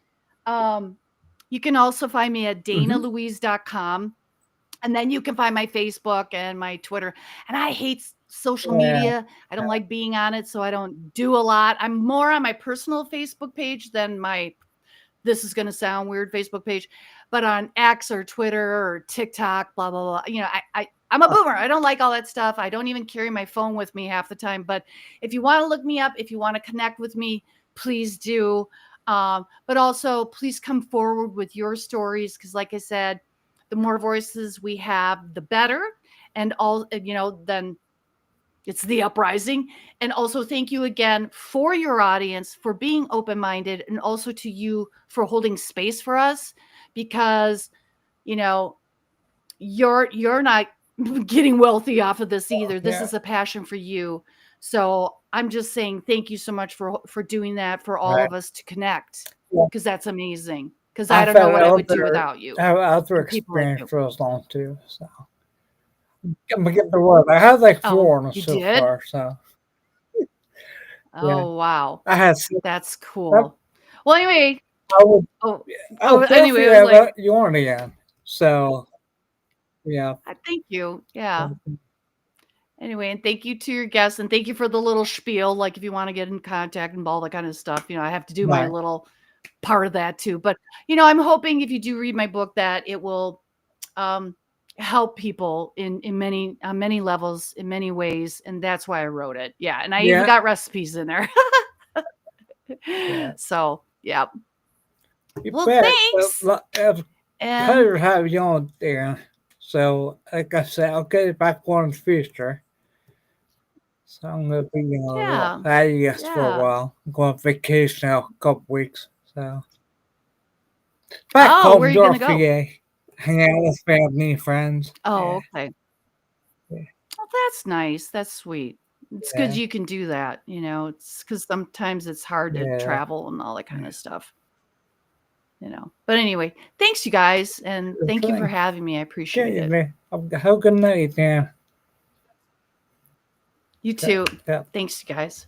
You can also find me at danalouise.com. And then you can find my Facebook and my Twitter. And I hate social media. I don't like being on it, so I don't do a lot. I'm more on my personal Facebook page than my this is going to sound weird Facebook page. But on X or Twitter or TikTok, blah, blah, blah. I'm a boomer. I don't like all that stuff. I don't even carry my phone with me half the time. But if you want to look me up, if you want to connect with me, please do. But also, please come forward with your stories, because like I said, the more voices we have, the better. And then it's the uprising. And also, thank you again for your audience, for being open-minded, and also to you for holding space for us, because, you're not getting wealthy off of this either. This is a passion for you. So I'm just saying thank you so much for doing that, for all of us to connect, because that's amazing. Because I don't know what I would do without you. I have other experience for as long too. So I'm gonna get the word. I had like 4 so far. So wow, I had that's cool. Well, anyway, anyway, I was like, you on again. So yeah, thank you. Yeah. Anyway, and thank you to your guests, and thank you for the little spiel. Like, if you want to get in contact and all that kind of stuff, I have to do my little part of that too. But I'm hoping if you do read my book that it will help people in many levels, in many ways, and that's why I wrote it. Yeah, and I even got recipes in there. So yeah. Well, thanks. And pleasure to have you on there. So, like I said, I'll get it back on in the future. So I'm gonna be out of US for a while. I'm going on vacation now, a couple weeks. So back home, where are you gonna go? Hang out with family and friends. Oh, okay. Yeah. Well, that's nice. That's sweet. It's good you can do that. It's because sometimes it's hard to travel and all that kind of stuff. But anyway, thanks you guys, and thank you for having me. I appreciate it. Have a good night, man. You too. Thanks, you guys.